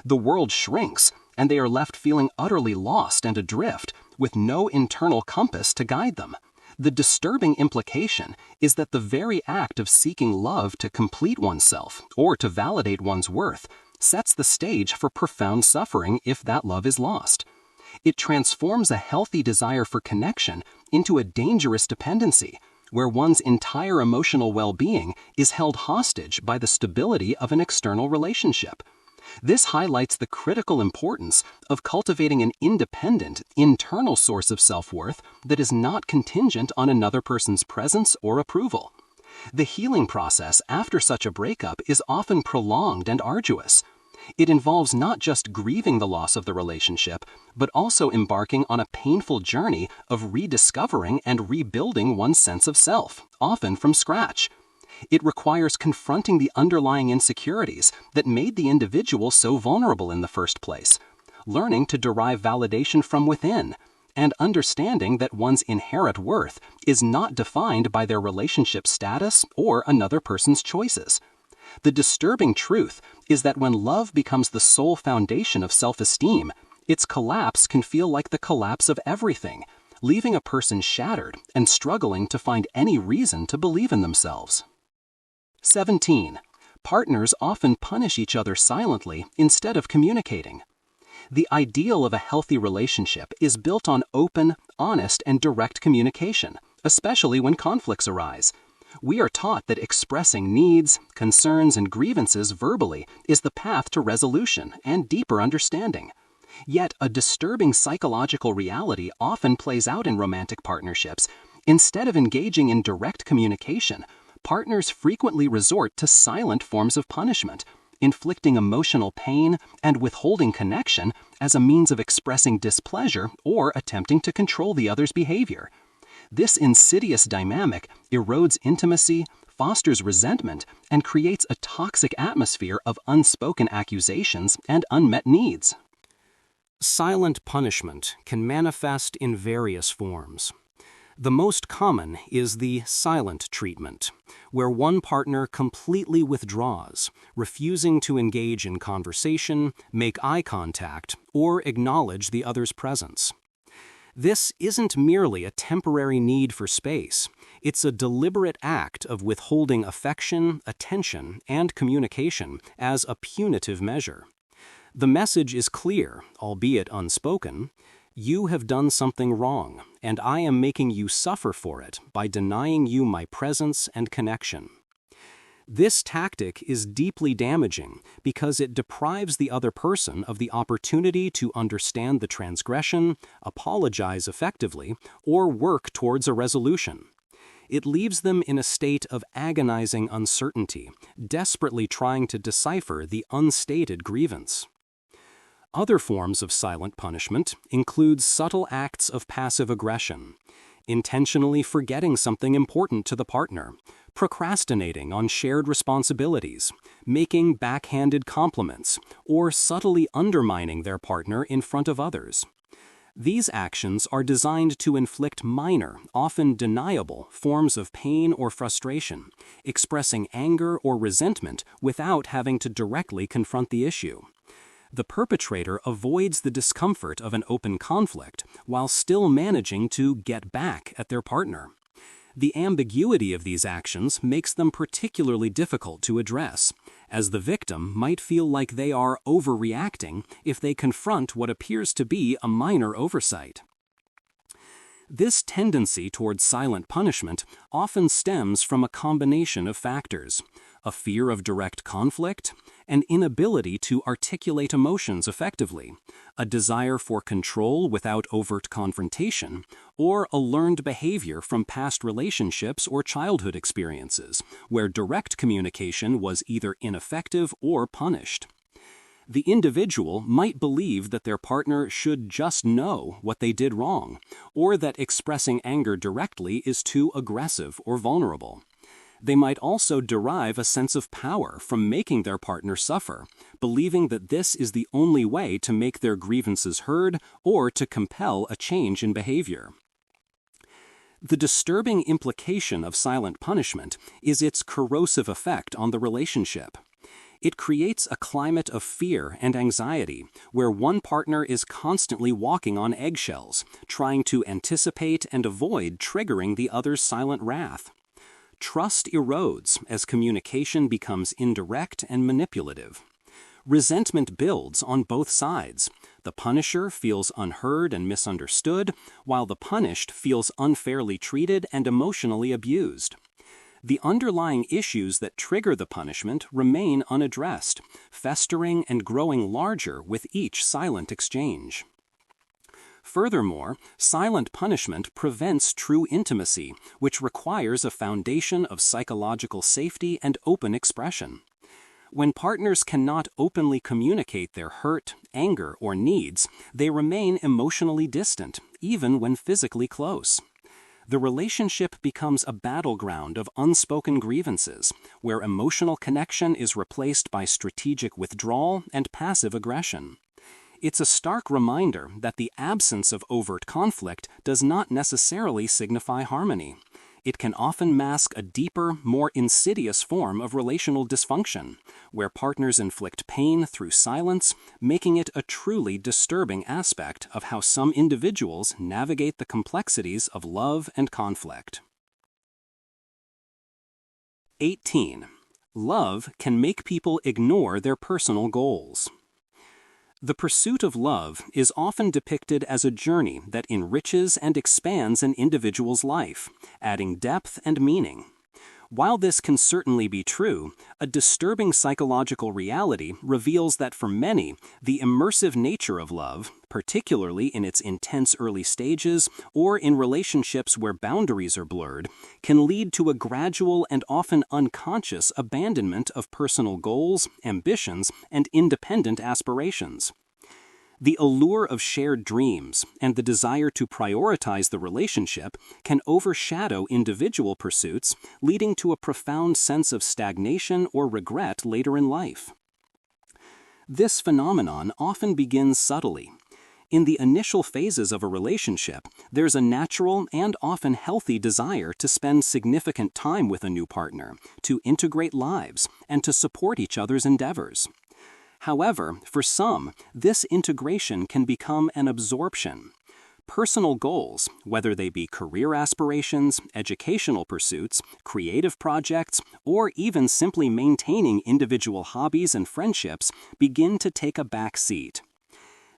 The world shrinks, and they are left feeling utterly lost and adrift, with no internal compass to guide them. The disturbing implication is that the very act of seeking love to complete oneself, or to validate one's worth, sets the stage for profound suffering if that love is lost. It transforms a healthy desire for connection into a dangerous dependency, where one's entire emotional well-being is held hostage by the stability of an external relationship. This highlights the critical importance of cultivating an independent, internal source of self-worth that is not contingent on another person's presence or approval. The healing process after such a breakup is often prolonged and arduous. It involves not just grieving the loss of the relationship, but also embarking on a painful journey of rediscovering and rebuilding one's sense of self, often from scratch. It requires confronting the underlying insecurities that made the individual so vulnerable in the first place, learning to derive validation from within, and understanding that one's inherent worth is not defined by their relationship status or another person's choices. The disturbing truth is that when love becomes the sole foundation of self-esteem, Its collapse can feel like the collapse of everything, leaving a person shattered and struggling to find any reason to believe in themselves. 17. Partners often punish each other silently instead of communicating. The ideal of a healthy relationship is built on open, honest, and direct communication, especially when conflicts arise. We are taught that expressing needs, concerns, and grievances verbally is the path to resolution and deeper understanding. Yet, a disturbing psychological reality often plays out in romantic partnerships. Instead of engaging in direct communication, partners frequently resort to silent forms of punishment, inflicting emotional pain and withholding connection as a means of expressing displeasure or attempting to control the other's behavior. This insidious dynamic erodes intimacy, fosters resentment, and creates a toxic atmosphere of unspoken accusations and unmet needs. Silent punishment can manifest in various forms. The most common is the silent treatment, where one partner completely withdraws, refusing to engage in conversation, make eye contact, or acknowledge the other's presence. This isn't merely a temporary need for space. It's a deliberate act of withholding affection, attention, and communication as a punitive measure. The message is clear, albeit unspoken. You have done something wrong, and I am making you suffer for it by denying you my presence and connection. This tactic is deeply damaging because it deprives the other person of the opportunity to understand the transgression, apologize effectively, or work towards a resolution. It leaves them in a state of agonizing uncertainty, desperately trying to decipher the unstated grievance. Other forms of silent punishment include subtle acts of passive aggression, intentionally forgetting something important to the partner, procrastinating on shared responsibilities, making backhanded compliments, or subtly undermining their partner in front of others. These actions are designed to inflict minor, often deniable, forms of pain or frustration, expressing anger or resentment without having to directly confront the issue. The perpetrator avoids the discomfort of an open conflict while still managing to get back at their partner. The ambiguity of these actions makes them particularly difficult to address, as the victim might feel like they are overreacting if they confront what appears to be a minor oversight. This tendency towards silent punishment often stems from a combination of factors: a fear of direct conflict, an inability to articulate emotions effectively, a desire for control without overt confrontation, or a learned behavior from past relationships or childhood experiences, where direct communication was either ineffective or punished. The individual might believe that their partner should just know what they did wrong, or that expressing anger directly is too aggressive or vulnerable. They might also derive a sense of power from making their partner suffer, believing that this is the only way to make their grievances heard or to compel a change in behavior. The disturbing implication of silent punishment is its corrosive effect on the relationship. It creates a climate of fear and anxiety where one partner is constantly walking on eggshells, trying to anticipate and avoid triggering the other's silent wrath. Trust erodes as communication becomes indirect and manipulative. Resentment builds on both sides. The punisher feels unheard and misunderstood, while the punished feels unfairly treated and emotionally abused. The underlying issues that trigger the punishment remain unaddressed, festering and growing larger with each silent exchange. Furthermore, silent punishment prevents true intimacy, which requires a foundation of psychological safety and open expression. When partners cannot openly communicate their hurt, anger, or needs, they remain emotionally distant, even when physically close. The relationship becomes a battleground of unspoken grievances, where emotional connection is replaced by strategic withdrawal and passive aggression. It's a stark reminder that the absence of overt conflict does not necessarily signify harmony. it can often mask a deeper, more insidious form of relational dysfunction, where partners inflict pain through silence, making it a truly disturbing aspect of how some individuals navigate the complexities of love and conflict. 18. Love can make people ignore their personal goals. The pursuit of love is often depicted as a journey that enriches and expands an individual's life, adding depth and meaning. While this can certainly be true, a disturbing psychological reality reveals that for many, the immersive nature of love, particularly in its intense early stages or in relationships where boundaries are blurred, can lead to a gradual and often unconscious abandonment of personal goals, ambitions, and independent aspirations. The allure of shared dreams and the desire to prioritize the relationship can overshadow individual pursuits, leading to a profound sense of stagnation or regret later in life. This phenomenon often begins subtly. In the initial phases of a relationship, there's a natural and often healthy desire to spend significant time with a new partner, to integrate lives, and to support each other's endeavors. However, for some, this integration can become an absorption. Personal goals, whether they be career aspirations, educational pursuits, creative projects, or even simply maintaining individual hobbies and friendships, begin to take a back seat.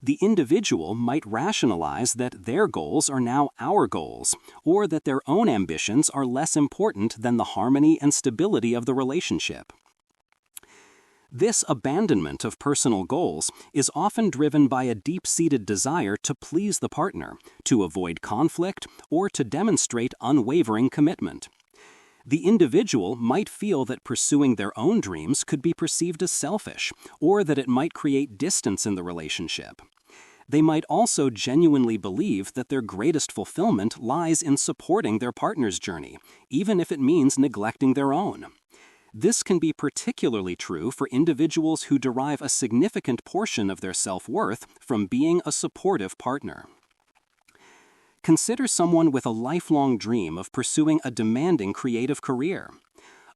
The individual might rationalize that their goals are now our goals, or that their own ambitions are less important than the harmony and stability of the relationship. This abandonment of personal goals is often driven by a deep-seated desire to please the partner, to avoid conflict, or to demonstrate unwavering commitment. The individual might feel that pursuing their own dreams could be perceived as selfish, or that it might create distance in the relationship. They might also genuinely believe that their greatest fulfillment lies in supporting their partner's journey, even if it means neglecting their own. This can be particularly true for individuals who derive a significant portion of their self-worth from being a supportive partner. Consider someone with a lifelong dream of pursuing a demanding creative career.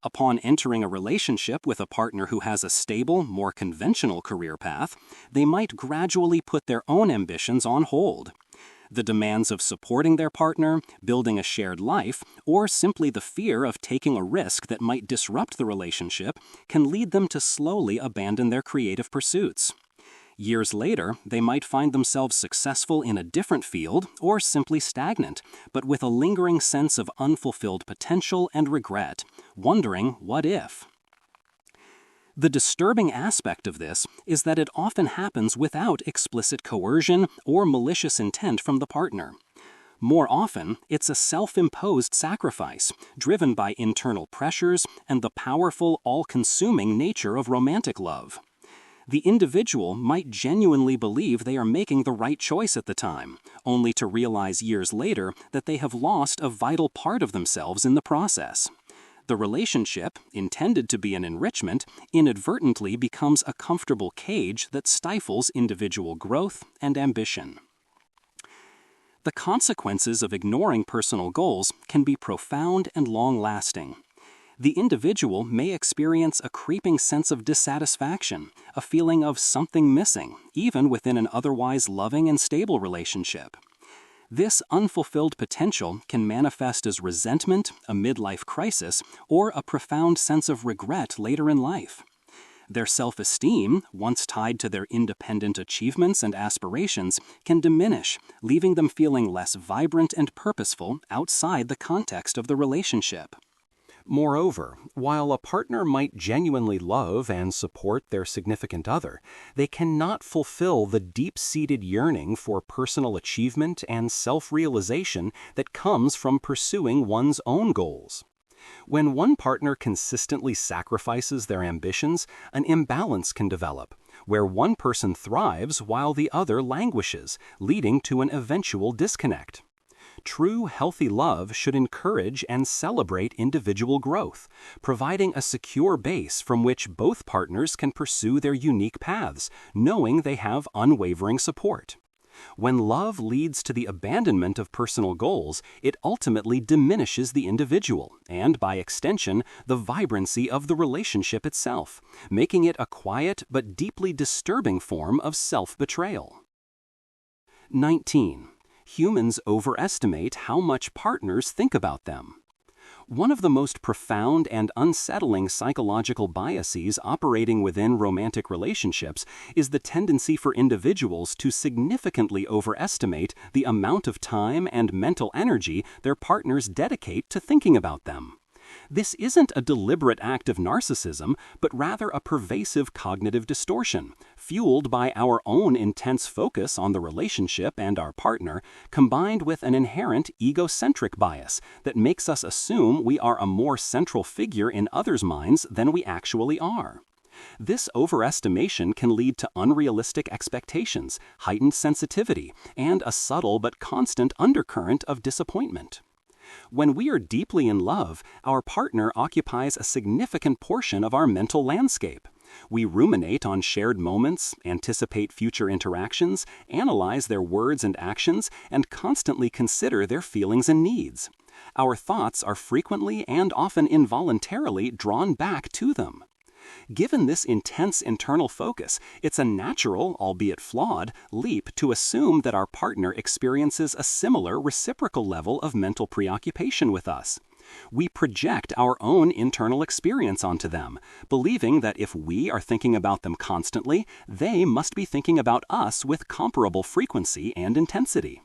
Upon entering a relationship with a partner who has a stable, more conventional career path, they might gradually put their own ambitions on hold. The demands of supporting their partner, building a shared life, or simply the fear of taking a risk that might disrupt the relationship can lead them to slowly abandon their creative pursuits. Years later, they might find themselves successful in a different field or simply stagnant, but with a lingering sense of unfulfilled potential and regret, wondering what if. The disturbing aspect of this is that it often happens without explicit coercion or malicious intent from the partner. More often, it's a self-imposed sacrifice, driven by internal pressures and the powerful, all-consuming nature of romantic love. The individual might genuinely believe they are making the right choice at the time, only to realize years later that they have lost a vital part of themselves in the process. The relationship, intended to be an enrichment, inadvertently becomes a comfortable cage that stifles individual growth and ambition. The consequences of ignoring personal goals can be profound and long-lasting. The individual may experience a creeping sense of dissatisfaction, a feeling of something missing, even within an otherwise loving and stable relationship. This unfulfilled potential can manifest as resentment, a midlife crisis, or a profound sense of regret later in life. Their self-esteem, once tied to their independent achievements and aspirations, can diminish, leaving them feeling less vibrant and purposeful outside the context of the relationship. Moreover, while a partner might genuinely love and support their significant other, they cannot fulfill the deep-seated yearning for personal achievement and self-realization that comes from pursuing one's own goals. When one partner consistently sacrifices their ambitions, an imbalance can develop, where one person thrives while the other languishes, leading to an eventual disconnect. True, healthy love should encourage and celebrate individual growth, providing a secure base from which both partners can pursue their unique paths, knowing they have unwavering support. When love leads to the abandonment of personal goals, it ultimately diminishes the individual and, by extension, the vibrancy of the relationship itself, making it a quiet but deeply disturbing form of self-betrayal. 19. Humans overestimate how much partners think about them. One of the most profound and unsettling psychological biases operating within romantic relationships is the tendency for individuals to significantly overestimate the amount of time and mental energy their partners dedicate to thinking about them. This isn't a deliberate act of narcissism, but rather a pervasive cognitive distortion, fueled by our own intense focus on the relationship and our partner, combined with an inherent egocentric bias that makes us assume we are a more central figure in others' minds than we actually are. This overestimation can lead to unrealistic expectations, heightened sensitivity, and a subtle but constant undercurrent of disappointment. When we are deeply in love, our partner occupies a significant portion of our mental landscape. We ruminate on shared moments, anticipate future interactions, analyze their words and actions, and constantly consider their feelings and needs. Our thoughts are frequently and often involuntarily drawn back to them. Given this intense internal focus, it's a natural, albeit flawed, leap to assume that our partner experiences a similar reciprocal level of mental preoccupation with us. We project our own internal experience onto them, believing that if we are thinking about them constantly, they must be thinking about us with comparable frequency and intensity.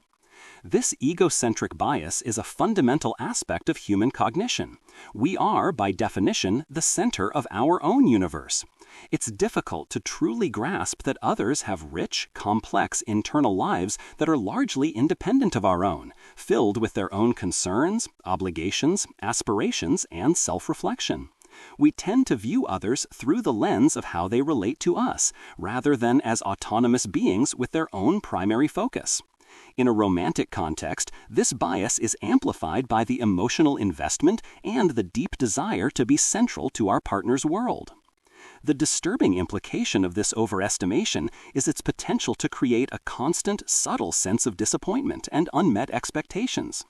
This egocentric bias is a fundamental aspect of human cognition. We are, by definition, the center of our own universe. It's difficult to truly grasp that others have rich, complex internal lives that are largely independent of our own, filled with their own concerns, obligations, aspirations, and self-reflection. We tend to view others through the lens of how they relate to us, rather than as autonomous beings with their own primary focus. In a romantic context, this bias is amplified by the emotional investment and the deep desire to be central to our partner's world. The disturbing implication of this overestimation is its potential to create a constant, subtle sense of disappointment and unmet expectations.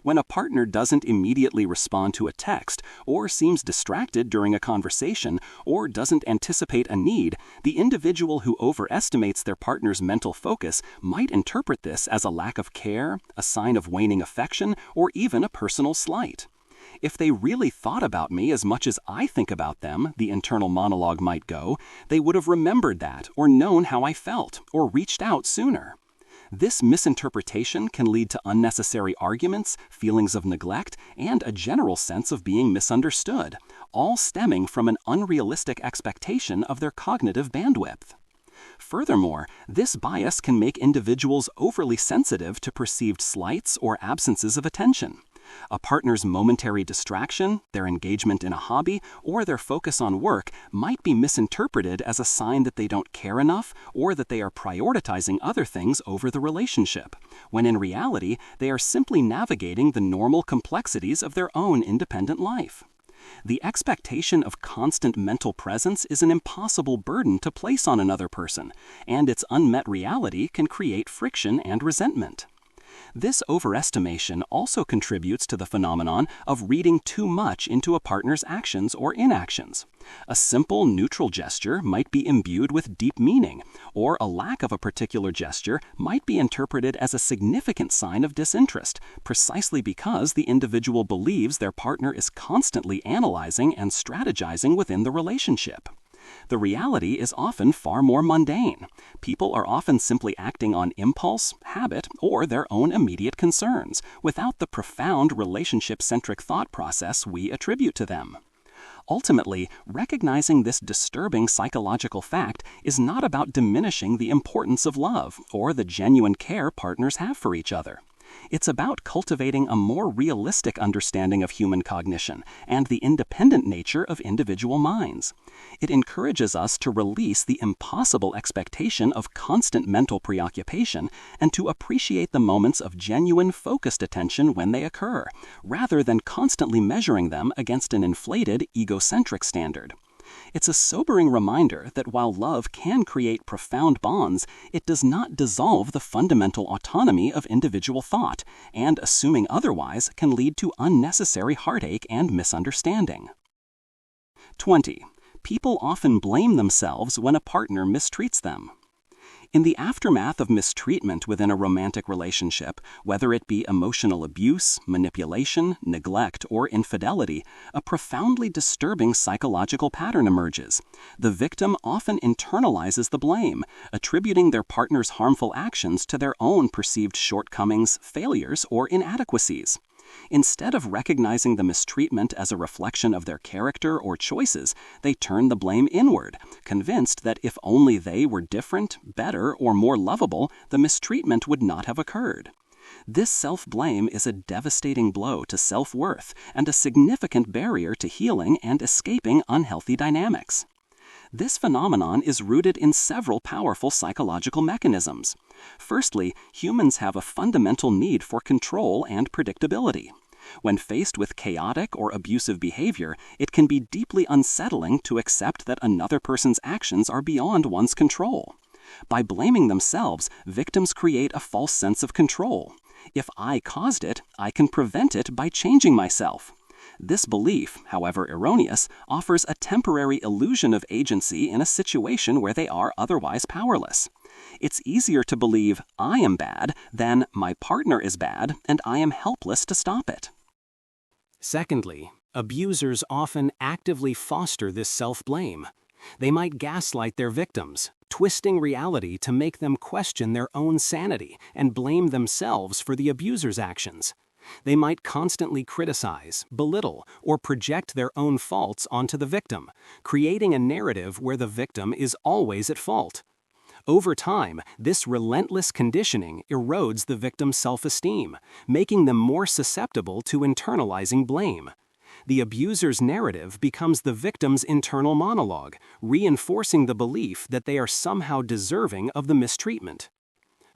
When a partner doesn't immediately respond to a text, or seems distracted during a conversation, or doesn't anticipate a need, the individual who overestimates their partner's mental focus might interpret this as a lack of care, a sign of waning affection, or even a personal slight. If they really thought about me as much as I think about them, the internal monologue might go, they would have remembered that, or known how I felt, or reached out sooner. This misinterpretation can lead to unnecessary arguments, feelings of neglect, and a general sense of being misunderstood, all stemming from an unrealistic expectation of their cognitive bandwidth. Furthermore, this bias can make individuals overly sensitive to perceived slights or absences of attention. A partner's momentary distraction, their engagement in a hobby, or their focus on work might be misinterpreted as a sign that they don't care enough or that they are prioritizing other things over the relationship, when in reality they are simply navigating the normal complexities of their own independent life. The expectation of constant mental presence is an impossible burden to place on another person, and its unmet reality can create friction and resentment. This overestimation also contributes to the phenomenon of reading too much into a partner's actions or inactions. A simple neutral gesture might be imbued with deep meaning, or a lack of a particular gesture might be interpreted as a significant sign of disinterest, precisely because the individual believes their partner is constantly analyzing and strategizing within the relationship. The reality is often far more mundane. People are often simply acting on impulse, habit, or their own immediate concerns, without the profound relationship-centric thought process we attribute to them. Ultimately, recognizing this disturbing psychological fact is not about diminishing the importance of love or the genuine care partners have for each other. It's about cultivating a more realistic understanding of human cognition and the independent nature of individual minds. It encourages us to release the impossible expectation of constant mental preoccupation and to appreciate the moments of genuine focused attention when they occur, rather than constantly measuring them against an inflated egocentric standard. It's a sobering reminder that while love can create profound bonds, it does not dissolve the fundamental autonomy of individual thought, and assuming otherwise can lead to unnecessary heartache and misunderstanding. 20. People often blame themselves when a partner mistreats them. In the aftermath of mistreatment within a romantic relationship, whether it be emotional abuse, manipulation, neglect, or infidelity, a profoundly disturbing psychological pattern emerges. The victim often internalizes the blame, attributing their partner's harmful actions to their own perceived shortcomings, failures, or inadequacies. Instead of recognizing the mistreatment as a reflection of their character or choices, they turn the blame inward, convinced that if only they were different, better, or more lovable, the mistreatment would not have occurred. This self-blame is a devastating blow to self-worth and a significant barrier to healing and escaping unhealthy dynamics. This phenomenon is rooted in several powerful psychological mechanisms. Firstly, humans have a fundamental need for control and predictability. When faced with chaotic or abusive behavior, it can be deeply unsettling to accept that another person's actions are beyond one's control. By blaming themselves, victims create a false sense of control. If I caused it, I can prevent it by changing myself. This belief, however erroneous, offers a temporary illusion of agency in a situation where they are otherwise powerless. It's easier to believe I am bad than my partner is bad and I am helpless to stop it. Secondly, abusers often actively foster this self-blame. They might gaslight their victims, twisting reality to make them question their own sanity and blame themselves for the abuser's actions. They might constantly criticize, belittle, or project their own faults onto the victim, creating a narrative where the victim is always at fault. Over time, this relentless conditioning erodes the victim's self-esteem, making them more susceptible to internalizing blame. The abuser's narrative becomes the victim's internal monologue, reinforcing the belief that they are somehow deserving of the mistreatment.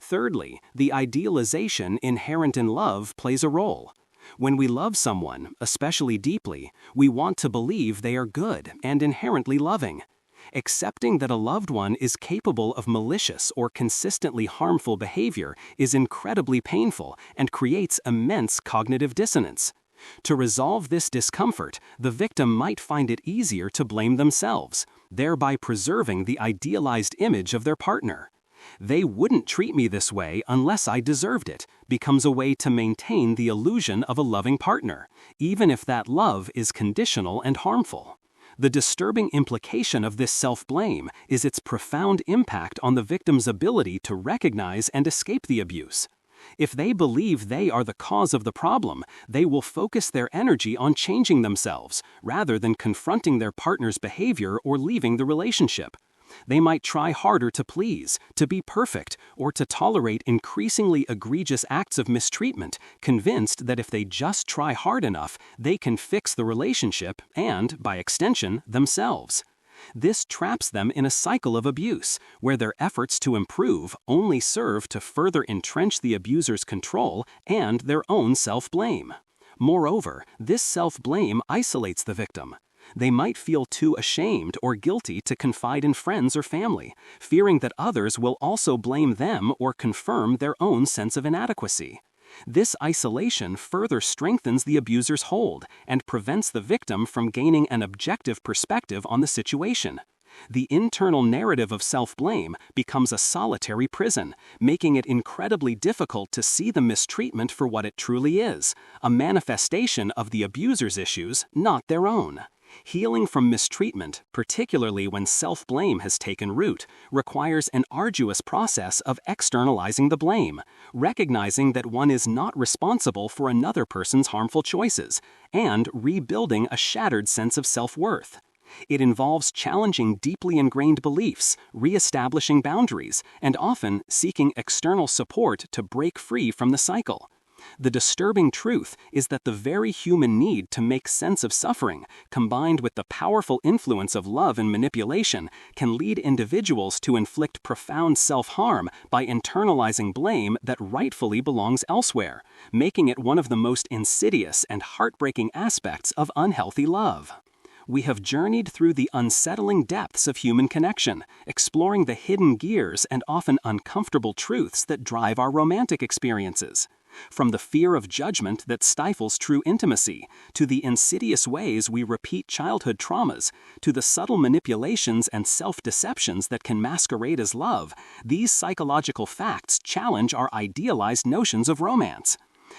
Thirdly, the idealization inherent in love plays a role. When we love someone, especially deeply, we want to believe they are good and inherently loving. Accepting that a loved one is capable of malicious or consistently harmful behavior is incredibly painful and creates immense cognitive dissonance. To resolve this discomfort, the victim might find it easier to blame themselves, thereby preserving the idealized image of their partner. "They wouldn't treat me this way unless I deserved it" becomes a way to maintain the illusion of a loving partner, even if that love is conditional and harmful. The disturbing implication of this self-blame is its profound impact on the victim's ability to recognize and escape the abuse. If they believe they are the cause of the problem, they will focus their energy on changing themselves, rather than confronting their partner's behavior or leaving the relationship. They might try harder to please, to be perfect, or to tolerate increasingly egregious acts of mistreatment, convinced that if they just try hard enough, they can fix the relationship and, by extension, themselves. This traps them in a cycle of abuse, where their efforts to improve only serve to further entrench the abuser's control and their own self-blame. Moreover, this self-blame isolates the victim. They might feel too ashamed or guilty to confide in friends or family, fearing that others will also blame them or confirm their own sense of inadequacy. This isolation further strengthens the abuser's hold and prevents the victim from gaining an objective perspective on the situation. The internal narrative of self-blame becomes a solitary prison, making it incredibly difficult to see the mistreatment for what it truly is, a manifestation of the abuser's issues, not their own. Healing from mistreatment, particularly when self-blame has taken root, requires an arduous process of externalizing the blame, recognizing that one is not responsible for another person's harmful choices, and rebuilding a shattered sense of self-worth. It involves challenging deeply ingrained beliefs, re-establishing boundaries, and often seeking external support to break free from the cycle. The disturbing truth is that the very human need to make sense of suffering, combined with the powerful influence of love and manipulation, can lead individuals to inflict profound self-harm by internalizing blame that rightfully belongs elsewhere, making it one of the most insidious and heartbreaking aspects of unhealthy love. we have journeyed through the unsettling depths of human connection, exploring the hidden gears and often uncomfortable truths that drive our romantic experiences. From the fear of judgment that stifles true intimacy, to the insidious ways we repeat childhood traumas, to the subtle manipulations and self-deceptions that can masquerade as love, these psychological facts challenge our idealized notions of romance.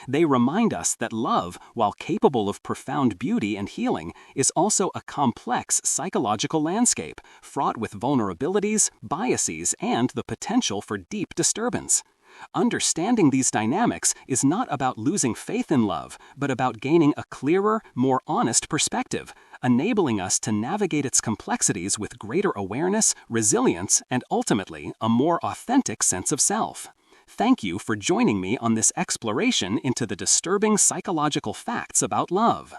They remind us that love, while capable of profound beauty and healing, is also a complex psychological landscape, fraught with vulnerabilities, biases, and the potential for deep disturbance. Understanding these dynamics is not about losing faith in love, but about gaining a clearer, more honest perspective, enabling us to navigate its complexities with greater awareness, resilience, and ultimately, a more authentic sense of self. Thank you for joining me on this exploration into the disturbing psychological facts about love.